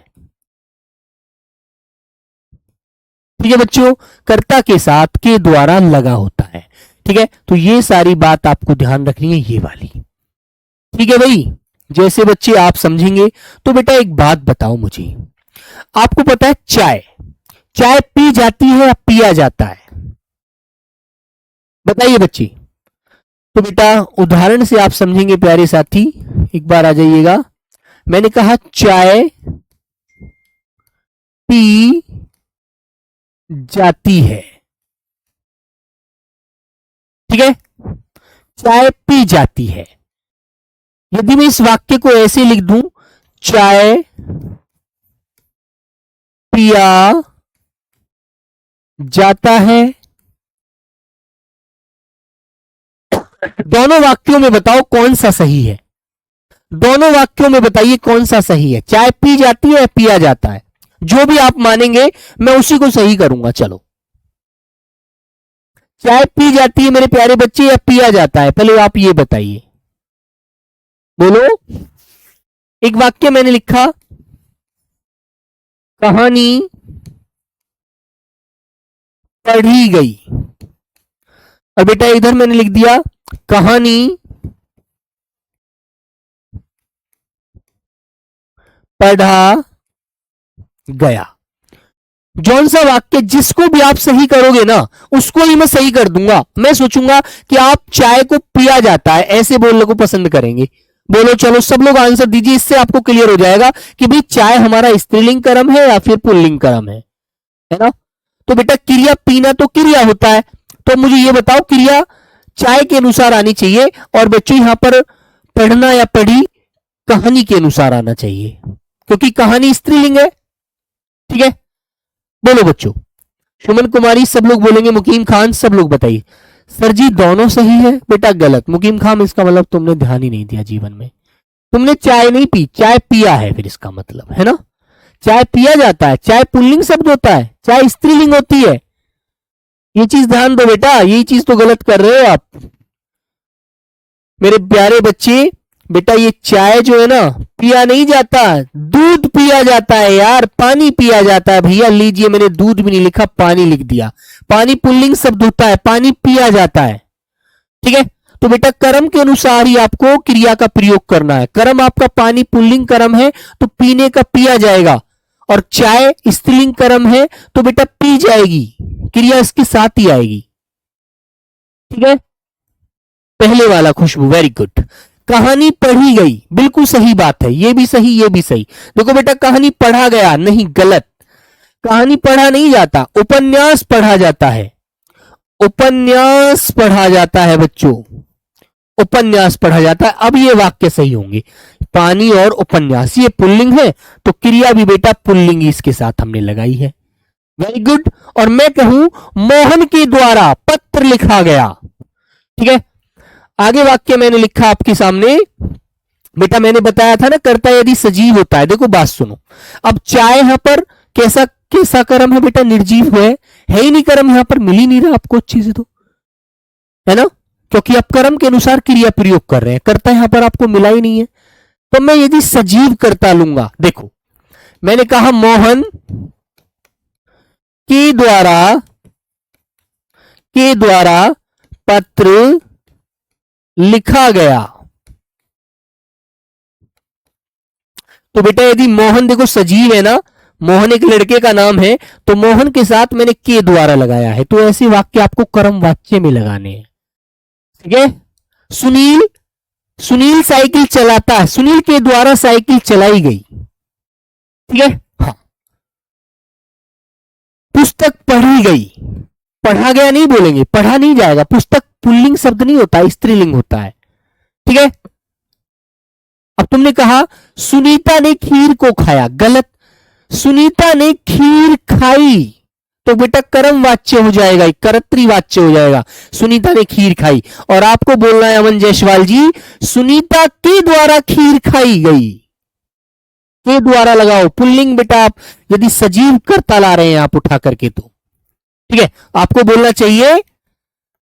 ठीक है बच्चों, कर्ता के साथ के द्वारा लगा होता है। ठीक है, तो ये सारी बात आपको ध्यान रखनी है, ये वाली। ठीक है भाई, जैसे बच्चे आप समझेंगे। तो बेटा एक बात बताओ मुझे, आपको पता है चाय, चाय पी जाती है या पिया जाता है? बताइए बच्चे। तो बेटा उदाहरण से आप समझेंगे प्यारे साथी, एक बार आ जाइएगा। मैंने कहा चाय पी जाती है। ठीक है, चाय पी जाती है। यदि मैं इस वाक्य को ऐसे लिख दूं, चाय पिया जाता है, दोनों वाक्यों में बताओ कौन सा सही है? दोनों वाक्यों में बताइए कौन सा सही है? चाय पी जाती है या पिया जाता है? जो भी आप मानेंगे मैं उसी को सही करूंगा। चलो, चाय पी जाती है मेरे प्यारे बच्चे या पिया जाता है? पहले आप ये बताइए, बोलो। एक वाक्य मैंने लिखा, कहानी पढ़ी गई, और बेटा इधर मैंने लिख दिया कहानी पढ़ा गया। जौन सा वाक्य जिसको भी आप सही करोगे ना, उसको ही मैं सही कर दूंगा। मैं सोचूंगा कि आप चाय को पिया जाता है ऐसे बोलने को पसंद करेंगे। बोलो, चलो सब लोग आंसर दीजिए, इससे आपको क्लियर हो जाएगा कि भाई चाय हमारा स्त्रीलिंग कर्म है या फिर पुल्लिंग कर्म है ना? तो बेटा क्रिया पीना तो क्रिया होता है, तो मुझे ये बताओ क्रिया चाय के अनुसार आनी चाहिए, और बच्चों यहां पर पढ़ना या पढ़ी कहानी के अनुसार आना चाहिए, क्योंकि कहानी स्त्रीलिंग है। ठीक है, बोलो बच्चों। सुमन कुमारी सब लोग बोलेंगे, मुकीम खान सब लोग बताइए। सर जी दोनों सही है। बेटा गलत। मुकीम खान, इसका मतलब तुमने ध्यान ही नहीं दिया जीवन में, तुमने चाय नहीं पी, चाय पिया है फिर इसका मतलब, है ना? चाय पिया जाता है, चाय पुल्लिंग शब्द होता है, चाय स्त्रीलिंग होती है। ये चीज ध्यान दो बेटा, ये चीज तो गलत कर रहे हो आप मेरे प्यारे बच्चे। बेटा ये चाय जो है ना पिया नहीं जाता, दूध पिया जाता है यार, पानी पिया जाता है भैया। लीजिए मैंने दूध भी नहीं लिखा, पानी लिख दिया। पानी पुल्लिंग शब्द होता है, पानी पिया जाता है। ठीक है, तो बेटा कर्म के अनुसार ही आपको क्रिया का प्रयोग करना है। कर्म आपका पानी पुल्लिंग कर्म है तो पीने का पिया जाएगा, और चाय स्त्रीलिंग कर्म है तो बेटा पी जाएगी, क्रिया इसके साथ ही आएगी। ठीक है, पहले वाला खुशबू, वेरी गुड। कहानी पढ़ी गई, बिल्कुल सही बात है, ये भी सही ये भी सही। देखो बेटा कहानी पढ़ा गया, नहीं गलत, कहानी पढ़ा नहीं जाता, उपन्यास पढ़ा जाता है, उपन्यास पढ़ा जाता है बच्चों, उपन्यास पढ़ा जाता है। अब ये वाक्य सही होंगे, पानी और उपन्यास, ये पुल्लिंग है तो क्रिया भी बेटा पुल्लिंग इसके साथ हमने लगाई है, वेरी गुड। और मैं कहूं मोहन के द्वारा पत्र लिखा गया। ठीक है, आगे वाक्य मैंने लिखा आपके सामने बेटा, मैंने बताया था ना कर्ता यदि सजीव होता है। देखो बात सुनो, अब चाय यहां पर कैसा कैसा कर्म है बेटा, निर्जीव है ही नहीं कर्म, यहां पर मिल ही नहीं रहा आपको अच्छी से, तो है ना, क्योंकि आप कर्म के अनुसार क्रिया प्रयोग कर रहे हैं, कर्ता यहां पर आपको मिला ही नहीं है। तो मैं यदि सजीव कर्ता लूंगा, देखो मैंने कहा मोहन के द्वारा पत्र लिखा गया, तो बेटा यदि मोहन देखो सजीव है ना, मोहन एक लड़के का नाम है, तो मोहन के साथ मैंने के द्वारा लगाया है, तो ऐसे वाक्य आपको कर्म वाच्य में लगाने हैं। ठीक है, सुनील साइकिल चलाता है, सुनील के द्वारा साइकिल चलाई गई। ठीक है, हाँ। पुस्तक पढ़ी गई, पढ़ा गया नहीं बोलेंगे, पढ़ा नहीं जाएगा, पुस्तक पुल्लिंग शब्द नहीं होता, स्त्रीलिंग होता है। ठीक है, अब तुमने कहा सुनीता ने खीर को खाया, गलत, सुनीता ने खीर खाई, तो बेटा कर्म वाच्य हो जाएगा, कर्तरी वाच्य हो जाएगा, सुनीता ने खीर खाई। और आपको बोलना है अमन जायसवाल जी, सुनीता के द्वारा खीर खाई गई, के द्वारा लगाओ पुल्लिंग बेटा, आप यदि सजीव कर्ता ला रहे हैं आप उठा करके तो। ठीक है, आपको बोलना चाहिए,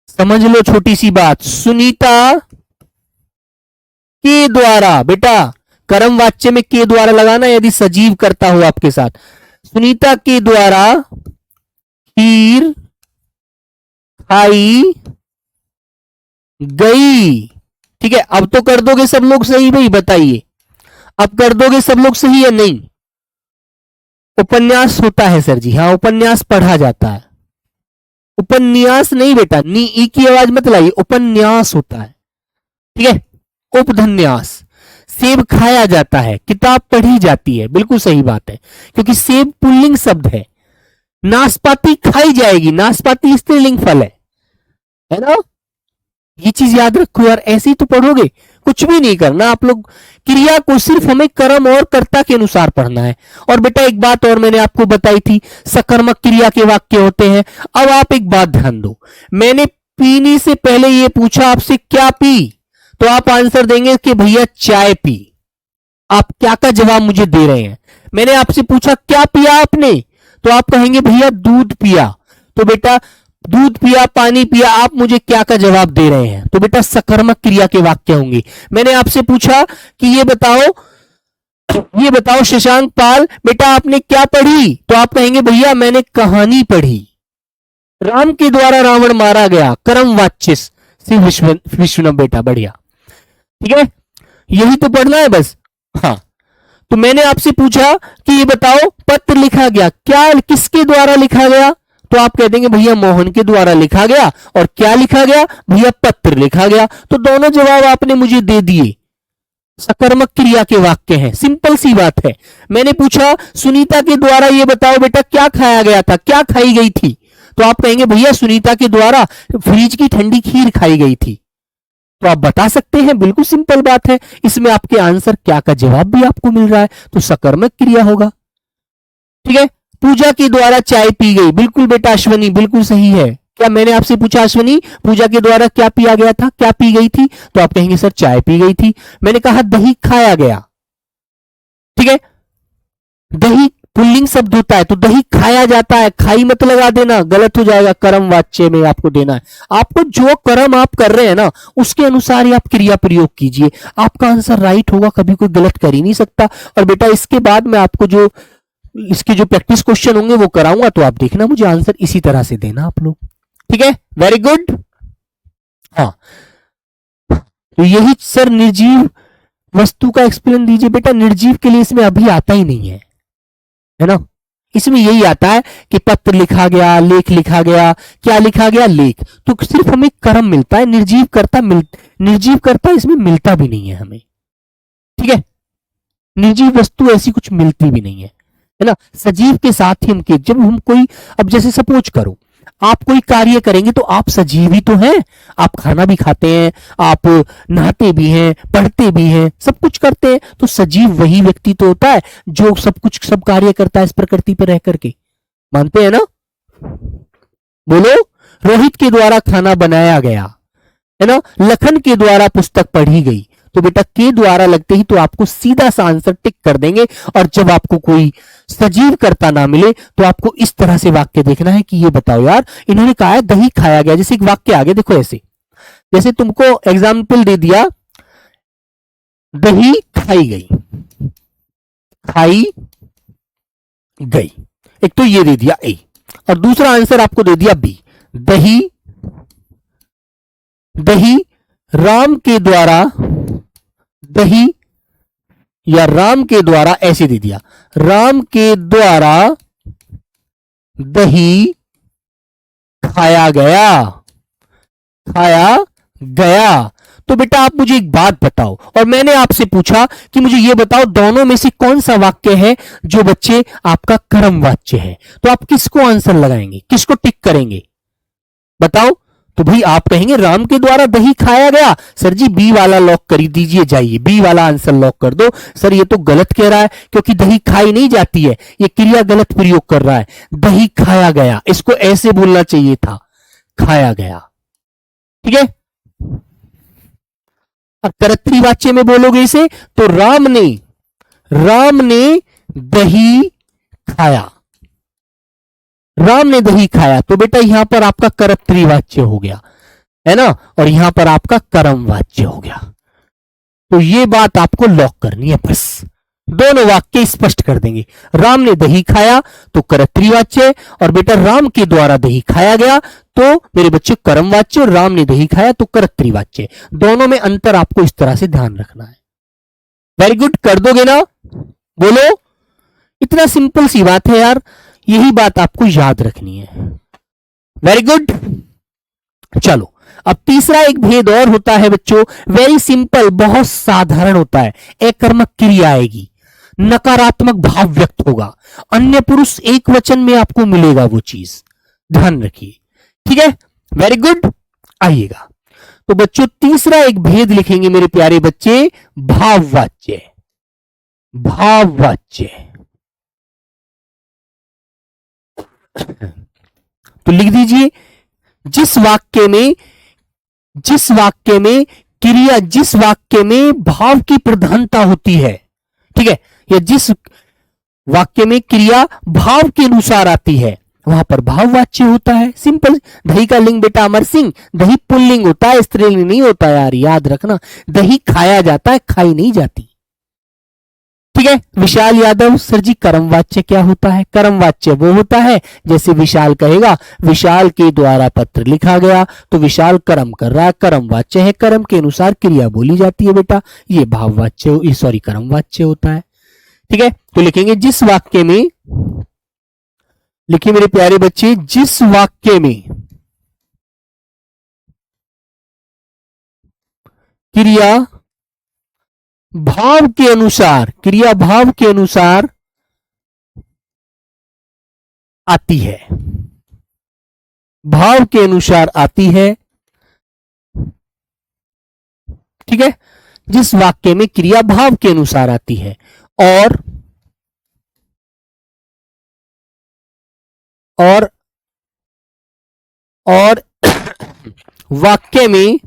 समझ लो छोटी सी बात, सुनीता के द्वारा, बेटा कर्म वाच्य में के द्वारा लगाना यदि सजीव करता हो आपके साथ। सुनीता के द्वारा खीर खाई गई। ठीक है, अब तो कर दोगे सब लोग सही भाई, बताइए अब कर दोगे सब लोग सही या नहीं। उपन्यास होता है सर जी, हाँ उपन्यास पढ़ा जाता है, उपन्यास नहीं बेटा, नी ई की आवाज मत लाइए, उपन्यास होता है। ठीक है, उपधन्यास। सेब खाया जाता है, किताब पढ़ी जाती है, बिल्कुल सही बात है, क्योंकि सेब पुल्लिंग शब्द है। नाशपाती खाई जाएगी, नाशपाती स्त्रीलिंग फल है ना, ये चीज याद रखो यार, ऐसे ही तो पढ़ोगे, कुछ भी नहीं करना आप लोग, क्रिया को सिर्फ हमें कर्म और कर्ता के अनुसार पढ़ना है। और बेटा एक बात और मैंने आपको बताई थी, सकर्मक क्रिया के वाक्य होते हैं। अब आप एक बात ध्यान दो, मैंने पीने से पहले ये पूछा आपसे क्या पी, तो आप आंसर देंगे कि भैया चाय पी। आप क्या का जवाब मुझे दे रहे हैं, मैंने आपसे पूछा क्या पिया आपने, तो आप कहेंगे भैया दूध पिया, तो बेटा दूध पिया, पानी पिया, आप मुझे क्या का जवाब दे रहे हैं, तो बेटा सकर्मक क्रिया के वाक्य होंगे। मैंने आपसे पूछा कि ये बताओ शशांक पाल, बेटा आपने क्या पढ़ी, तो आप कहेंगे भैया मैंने कहानी पढ़ी। राम के द्वारा रावण मारा गया, कर्म वाच्य से विश्वनम, बेटा बढ़िया। ठीक है, यही तो पढ़ना है बस। हाँ, तो मैंने आपसे पूछा कि ये बताओ पत्र लिखा गया, क्या किसके द्वारा लिखा गया, तो आप कह देंगे भैया मोहन के द्वारा लिखा गया, और क्या लिखा गया भैया पत्र लिखा गया, तो दोनों जवाब आपने मुझे दे दिए, सकर्मक क्रिया के वाक्य हैं, सिंपल सी बात है। मैंने पूछा सुनीता के द्वारा ये बताओ बेटा क्या खाया गया था, क्या खाई गई थी, तो आप कहेंगे भैया सुनीता के द्वारा फ्रिज की ठंडी खीर खाई गई थी, तो आप बता सकते हैं, बिल्कुल सिंपल बात है। इसमें आपके आंसर क्या का जवाब भी आपको मिल रहा है, तो सकर्मक क्रिया होगा। ठीक है, पूजा के द्वारा चाय पी गई, बिल्कुल बेटा अश्वनी बिल्कुल सही है। क्या मैंने आपसे पूछा अश्वनी पूजा के द्वारा क्या पिया गया था, क्या पी गई थी, तो आप कहेंगे सर चाय पी गई थी। मैंने कहा दही खाया गया, ठीक है, दही लिंग शब्द होता है तो दही खाया जाता है, खाई मत लगा देना, गलत हो जाएगा। कर्म वाच्य में आपको देना है। आपको जो कर्म आप कर रहे हैं ना उसके अनुसार ही आप क्रिया प्रयोग कीजिए, आपका आंसर राइट होगा, कभी कोई गलत कर ही नहीं सकता। और बेटा इसके बाद मैं आपको जो इसके जो प्रैक्टिस क्वेश्चन होंगे वो कराऊंगा, तो आप देखना मुझे आंसर इसी तरह से देना आप लोग, ठीक है? Very good. हाँ, तो यही सर निर्जीव वस्तु का एक्सप्लेन दीजिए। बेटा निर्जीव के लिए इसमें अभी आता ही नहीं है ना? इसमें यही आता है कि पत्र लिखा गया, लेख लिखा गया, क्या लिखा गया, लेख। तो सिर्फ हमें कर्म मिलता है, निर्जीव करता इसमें मिलता भी नहीं है हमें, ठीक है? निर्जीव वस्तु ऐसी कुछ मिलती भी नहीं है ना? सजीव के साथ ही हम जब हम कोई, अब जैसे सपोज करो आप कोई कार्य करेंगे तो आप सजीव ही तो हैं, आप खाना भी खाते हैं, आप नहाते भी हैं, पढ़ते भी हैं, सब कुछ करते हैं। तो सजीव वही व्यक्ति तो होता है जो सब कार्य करता है इस प्रकृति पर रह करके। मानते हैं ना? बोलो। रोहित के द्वारा खाना बनाया गया, है ना? लखन के द्वारा पुस्तक पढ़ी गई। तो बेटा के द्वारा लगते ही तो आपको सीधा सा आंसर टिक कर देंगे। और जब आपको कोई सजीव कर्ता ना मिले तो आपको इस तरह से वाक्य देखना है कि ये बताओ यार, इन्होंने कहा है दही खाया गया, जैसे एक वाक्य आगे देखो ऐसे, जैसे तुमको एग्जाम्पल दे दिया दही खाई गई, खाई गई, एक तो ये दे दिया ए, और दूसरा आंसर आपको दे दिया बी, दही दही राम के द्वारा, दही या राम के द्वारा, ऐसे दे दिया राम के द्वारा दही खाया गया, खाया गया। तो बेटा आप मुझे एक बात बताओ, और मैंने आपसे पूछा कि मुझे यह बताओ दोनों में से कौन सा वाक्य है जो बच्चे आपका कर्म वाच्य है। तो आप किसको आंसर लगाएंगे, किसको टिक करेंगे, बताओ? तो भाई आप कहेंगे राम के द्वारा दही खाया गया। सर जी बी वाला लॉक कर दीजिए, जाइए बी वाला आंसर लॉक कर दो। सर ये तो गलत कह रहा है क्योंकि दही खाई नहीं जाती है, ये क्रिया गलत प्रयोग कर रहा है। दही खाया गया, इसको ऐसे बोलना चाहिए था, खाया गया, ठीक है? अब कर्तरी वाच्य में बोलोगे इसे तो राम ने दही खाया, राम ने दही खाया। तो बेटा यहां पर आपका कर्तरी वाच्य हो गया, है ना? और यहां पर आपका कर्म वाच्य हो गया। तो ये बात आपको लॉक करनी है, बस दोनों वाक्य स्पष्ट कर देंगे। राम ने दही खाया तो कर्तरी वाच्य, और बेटा राम के द्वारा दही खाया गया तो मेरे बच्चे कर्म वाच्य, और राम ने दही खाया तो कर्तरी वाच्य। दोनों में अंतर आपको इस तरह से ध्यान रखना है। वेरी गुड, कर दोगे ना? बोलो। इतना सिंपल सी बात है यार, यही बात आपको याद रखनी है। Very good. चलो अब तीसरा एक भेद और होता है बच्चों, वेरी सिंपल, बहुत साधारण होता है। एकर्मक क्रिया आएगी, नकारात्मक भाव व्यक्त होगा, अन्य पुरुष एक वचन में आपको मिलेगा वो चीज, ध्यान रखिए, ठीक है? Very good. आइएगा तो बच्चों तीसरा एक भेद लिखेंगे मेरे प्यारे बच्चे, भाववाच्य। भाववाच्य तो लिख दीजिए जिस वाक्य में क्रिया, जिस वाक्य में भाव की प्रधानता होती है, ठीक है, या जिस वाक्य में क्रिया भाव के अनुसार आती है वहां पर भाववाच्य होता है। सिंपल। दही का लिंग बेटा अमर सिंह, दही पुल्लिंग होता है, स्त्रीलिंग नहीं होता यार, याद रखना। दही खाया जाता है, खाई नहीं जाती, ठीक है? विशाल यादव, सर जी कर्मवाच्य क्या होता है? कर्मवाच्य वो होता है जैसे विशाल कहेगा विशाल के द्वारा पत्र लिखा गया, तो विशाल कर्म कर रहा है, कर्मवाच्य है, कर्म के अनुसार क्रिया बोली जाती है बेटा, ये भाववाच्य सॉरी कर्मवाच्य होता है, ठीक है? तो लिखेंगे जिस वाक्य में, लिखिए मेरे प्यारे बच्चे, जिस वाक्य में क्रिया भाव के अनुसार, क्रिया भाव के अनुसार आती है, भाव के अनुसार आती है, ठीक है? जिस वाक्य में क्रिया भाव के अनुसार आती है और वाक्य में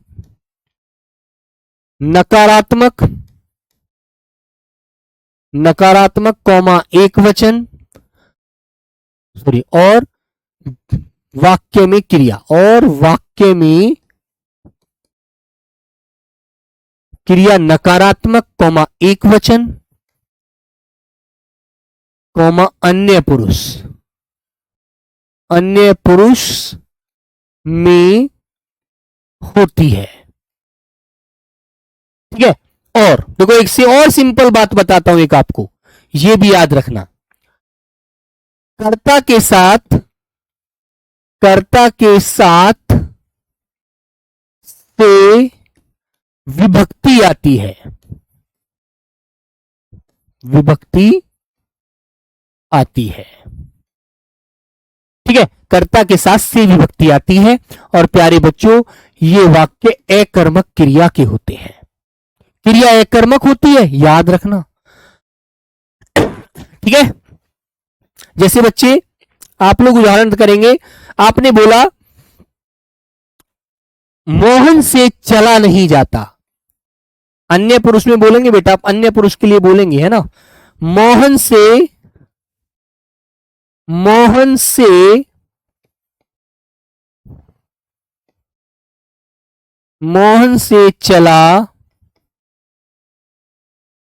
नकारात्मक कौमा एक वचन सॉरी, और वाक्य में क्रिया, और वाक्य में क्रिया नकारात्मक कौमा एक वचन कौमा अन्य पुरुष में होती है। ठीक है। और देखो एक से और सिंपल बात बताता हूं एक आपको, यह भी याद रखना। कर्ता के साथ से विभक्ति आती है, विभक्ति आती है। ठीक है, कर्ता के साथ से विभक्ति आती है। और प्यारे बच्चों, ये वाक्य अकर्मक क्रिया के होते हैं। क्रिया अकर्मक होती है, याद रखना। ठीक है। जैसे बच्चे आप लोग उदाहरण करेंगे, आपने बोला मोहन से चला नहीं जाता। अन्य पुरुष में बोलेंगे बेटा, आप अन्य पुरुष के लिए बोलेंगे, है ना। मोहन से चला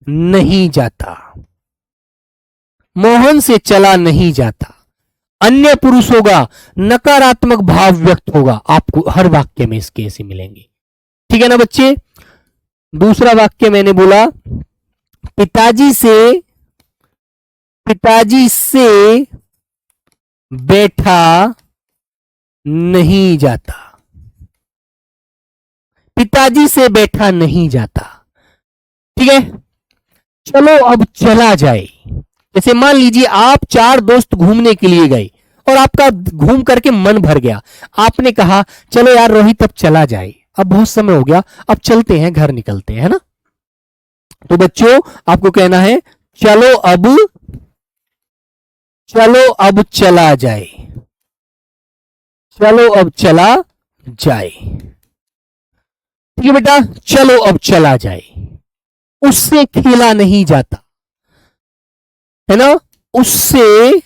नहीं जाता, मोहन से चला नहीं जाता। अन्य पुरुष होगा, नकारात्मक भाव व्यक्त होगा, आपको हर वाक्य में इसके ऐसे मिलेंगे। ठीक है ना बच्चे। दूसरा वाक्य मैंने बोला पिताजी से बैठा नहीं जाता, पिताजी से बैठा नहीं जाता। ठीक है। चलो अब चला जाए। जैसे मान लीजिए आप 4 दोस्त घूमने के लिए गए और आपका घूम करके मन भर गया, आपने कहा चलो यार रोहित अब चला जाए, अब बहुत समय हो गया, अब चलते हैं, घर निकलते हैं, है ना। तो बच्चों आपको कहना है चलो अब चला जाए, चलो अब चला जाए। ठीक है बेटा, चलो अब चला जाए। उससे खेला नहीं जाता, है ना, उससे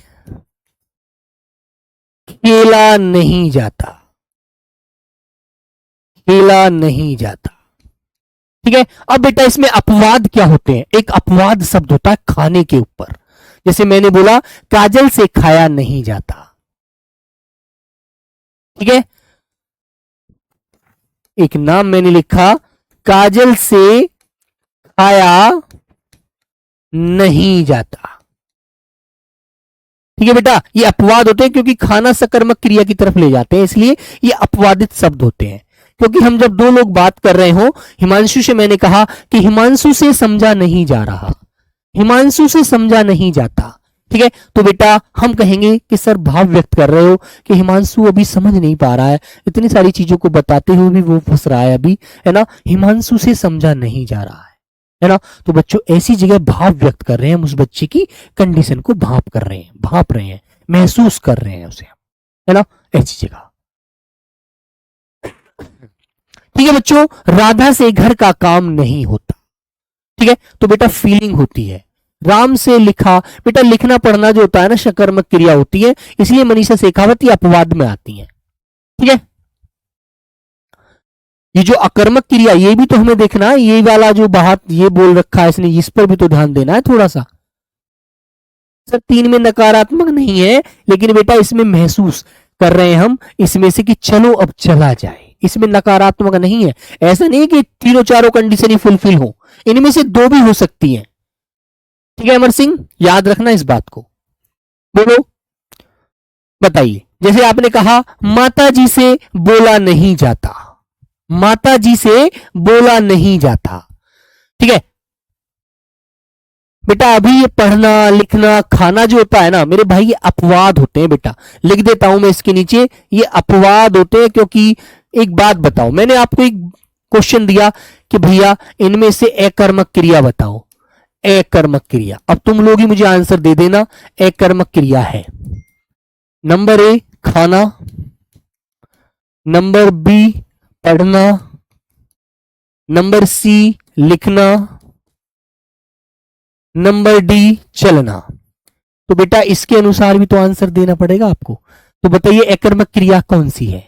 खेला नहीं जाता, खेला नहीं जाता। ठीक है। अब बेटा इसमें अपवाद क्या होते हैं? एक अपवाद शब्द होता है खाने के ऊपर। जैसे मैंने बोला काजल से खाया नहीं जाता। ठीक है। एक नाम मैंने लिखा, काजल से खाया नहीं जाता। ठीक है बेटा, ये अपवाद होते हैं क्योंकि खाना सकर्मक क्रिया की तरफ ले जाते हैं, इसलिए ये अपवादित शब्द होते हैं। क्योंकि हम जब 2 लोग बात कर रहे हो, हिमांशु से मैंने कहा कि हिमांशु से समझा नहीं जा रहा, हिमांशु से समझा नहीं जाता। ठीक है। तो बेटा हम कहेंगे कि सर भाव व्यक्त कर रहे हो कि हिमांशु अभी समझ नहीं पा रहा है, इतनी सारी चीजों को बताते हुए भी वो फंस रहा है अभी, है ना, हिमांशु से समझा नहीं जा रहा है ना। तो बच्चों ऐसी जगह भाव व्यक्त कर रहे हैं, हम उस बच्चे की कंडीशन को भाप रहे हैं, महसूस कर रहे हैं उसे, है ना, ऐसी जगह। ठीक है बच्चों, राधा से घर का काम नहीं होता। ठीक है। तो बेटा फीलिंग होती है। राम से लिखा, बेटा लिखना पढ़ना जो होता है ना सकर्मक क्रिया होती है, इसलिए मनीषा शेखावत ये अपवाद में आती है। ठीक है। ये जो अकर्मक क्रिया, ये भी तो हमें देखना है, ये वाला जो बात ये बोल रखा है इसने, इस पर भी तो ध्यान देना है थोड़ा सा। सर 3 में नकारात्मक नहीं है, लेकिन बेटा इसमें महसूस कर रहे हैं हम इसमें से कि चलो अब चला जाए, इसमें नकारात्मक नहीं है। ऐसा नहीं कि तीनों चारों कंडीशन ही फुलफिल हो, इनमें से 2 भी हो सकती है। ठीक है अमर सिंह, याद रखना इस बात को। बोलो, बताइए। जैसे आपने कहा माता जी से बोला नहीं जाता, माता जी से बोला नहीं जाता। ठीक है बेटा, अभी ये पढ़ना लिखना खाना जो होता है ना मेरे भाई, ये अपवाद होते हैं बेटा, लिख देता हूं मैं इसके नीचे, ये अपवाद होते हैं। क्योंकि एक बात बताओ, मैंने आपको एक क्वेश्चन दिया कि भैया इनमें से अकर्मक क्रिया बताओ, अकर्मक क्रिया, अब तुम लोग ही मुझे आंसर दे देना। अकर्मक क्रिया है नंबर ए खाना, नंबर बी पढ़ना, नंबर सी लिखना, नंबर डी चलना। तो बेटा इसके अनुसार भी तो आंसर देना पड़ेगा आपको। तो बताइए अकर्मक क्रिया कौन सी है?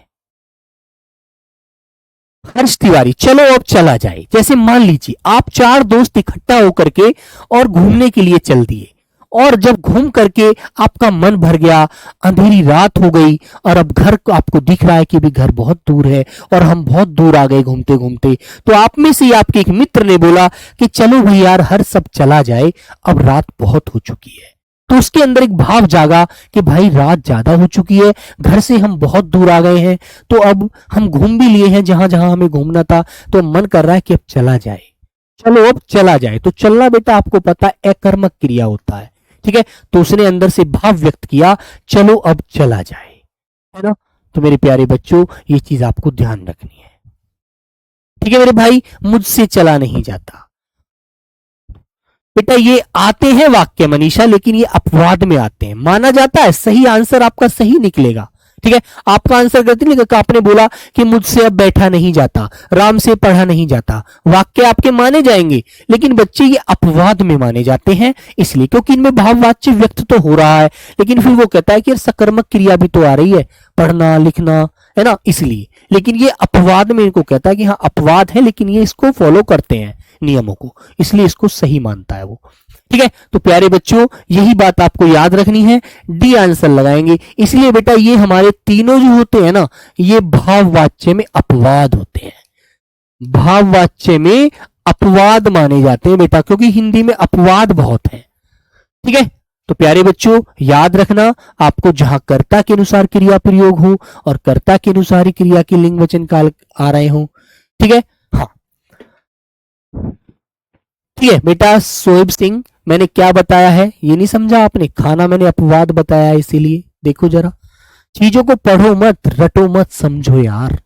हर्ष तिवारी। चलो अब चला जाए। जैसे मान लीजिए आप 4 दोस्त इकट्ठा होकर के और घूमने के लिए चल दिए, और जब घूम करके आपका मन भर गया, अंधेरी रात हो गई और अब घर को आपको दिख रहा है कि भी घर बहुत दूर है और हम बहुत दूर आ गए घूमते घूमते, तो आप में से ही आपके एक मित्र ने बोला कि चलो भाई यार हर सब चला जाए, अब रात बहुत हो चुकी है। तो उसके अंदर एक भाव जागा कि भाई रात ज्यादा हो चुकी है, घर से हम बहुत दूर आ गए हैं, तो अब हम घूम भी लिए हैं जहां जहां हमें घूमना था, तो मन कर रहा है कि अब चला जाए, चलो अब चला जाए। तो चलना बेटा आपको पता है अकर्मक क्रिया होता है, ठीक है। तो उसने अंदर से भाव व्यक्त किया, चलो अब चला जाए, है ना। तो मेरे प्यारे बच्चों ये चीज आपको ध्यान रखनी है, ठीक है मेरे भाई। मुझसे चला नहीं जाता बेटा, ये आते हैं वाक्य मनीषा, लेकिन ये अपवाद में आते हैं, माना जाता है। सही आंसर आपका सही निकलेगा, ठीक है। आपका आंसर गलत निकलेगा। आपने बोला कि मुझसे अब बैठा नहीं जाता, राम से पढ़ा नहीं जाता, वाक्य आपके माने जाएंगे, लेकिन बच्चे ये अपवाद में माने जाते हैं, इसलिए क्योंकि इनमें भाववाच्य व्यक्त तो हो रहा है, लेकिन फिर वो कहता है कि सकर्मक क्रिया भी तो आ रही है, पढ़ना लिखना, है ना, इसलिए। लेकिन ये अपवाद में इनको कहता है कि हाँ अपवाद है, लेकिन ये इसको फॉलो करते हैं नियमों को, इसलिए इसको सही मानता है वो, ठीक है। तो प्यारे बच्चों यही बात आपको याद रखनी है, डी आंसर लगाएंगे। इसलिए बेटा ये हमारे तीनों जो होते हैं ना, ये भाववाच्य में अपवाद होते हैं, भाववाच्य में अपवाद माने जाते हैं बेटा, क्योंकि हिंदी में अपवाद बहुत है, ठीक है। तो प्यारे बच्चों याद रखना, आपको जहां कर्ता के अनुसार क्रिया प्रयोग हो और कर्ता के अनुसार ही क्रिया के लिंग वचन काल आ रहे हो, ठीक है। हाँ ठीक है बेटा। सोएब सिंह, मैंने क्या बताया है ये नहीं समझा आपने? खाना मैंने अपवाद बताया, इसीलिए देखो जरा, चीजों को पढ़ो मत, रटो मत, समझो यार,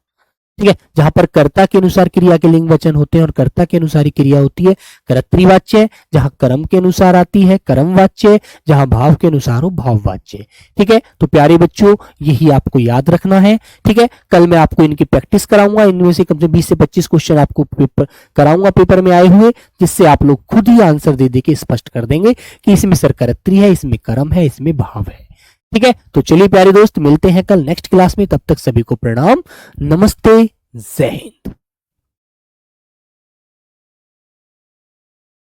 ठीक है। जहां पर कर्ता के अनुसार क्रिया के लिंग वचन होते हैं और कर्ता के अनुसार ही क्रिया होती है कर्तृवाच्य, जहां कर्म के अनुसार आती है कर्मवाच्य, जहां भाव के अनुसार हो भाववाच्य, ठीक है। तो प्यारे बच्चों यही आपको याद रखना है, ठीक है। कल मैं आपको इनकी प्रैक्टिस कराऊंगा, इनमें से कम से 20 से 25 क्वेश्चन आपको पेपर कराऊंगा पेपर में आए हुए, जिससे आप लोग खुद ही आंसर दे के स्पष्ट कर देंगे कि इसमें सरकर्त्री है, इसमें कर्म है, इसमें भाव है, ठीक है। तो चलिए प्यारे दोस्त मिलते हैं कल नेक्स्ट क्लास में, तब तक सभी को प्रणाम, नमस्ते, जय हिंद।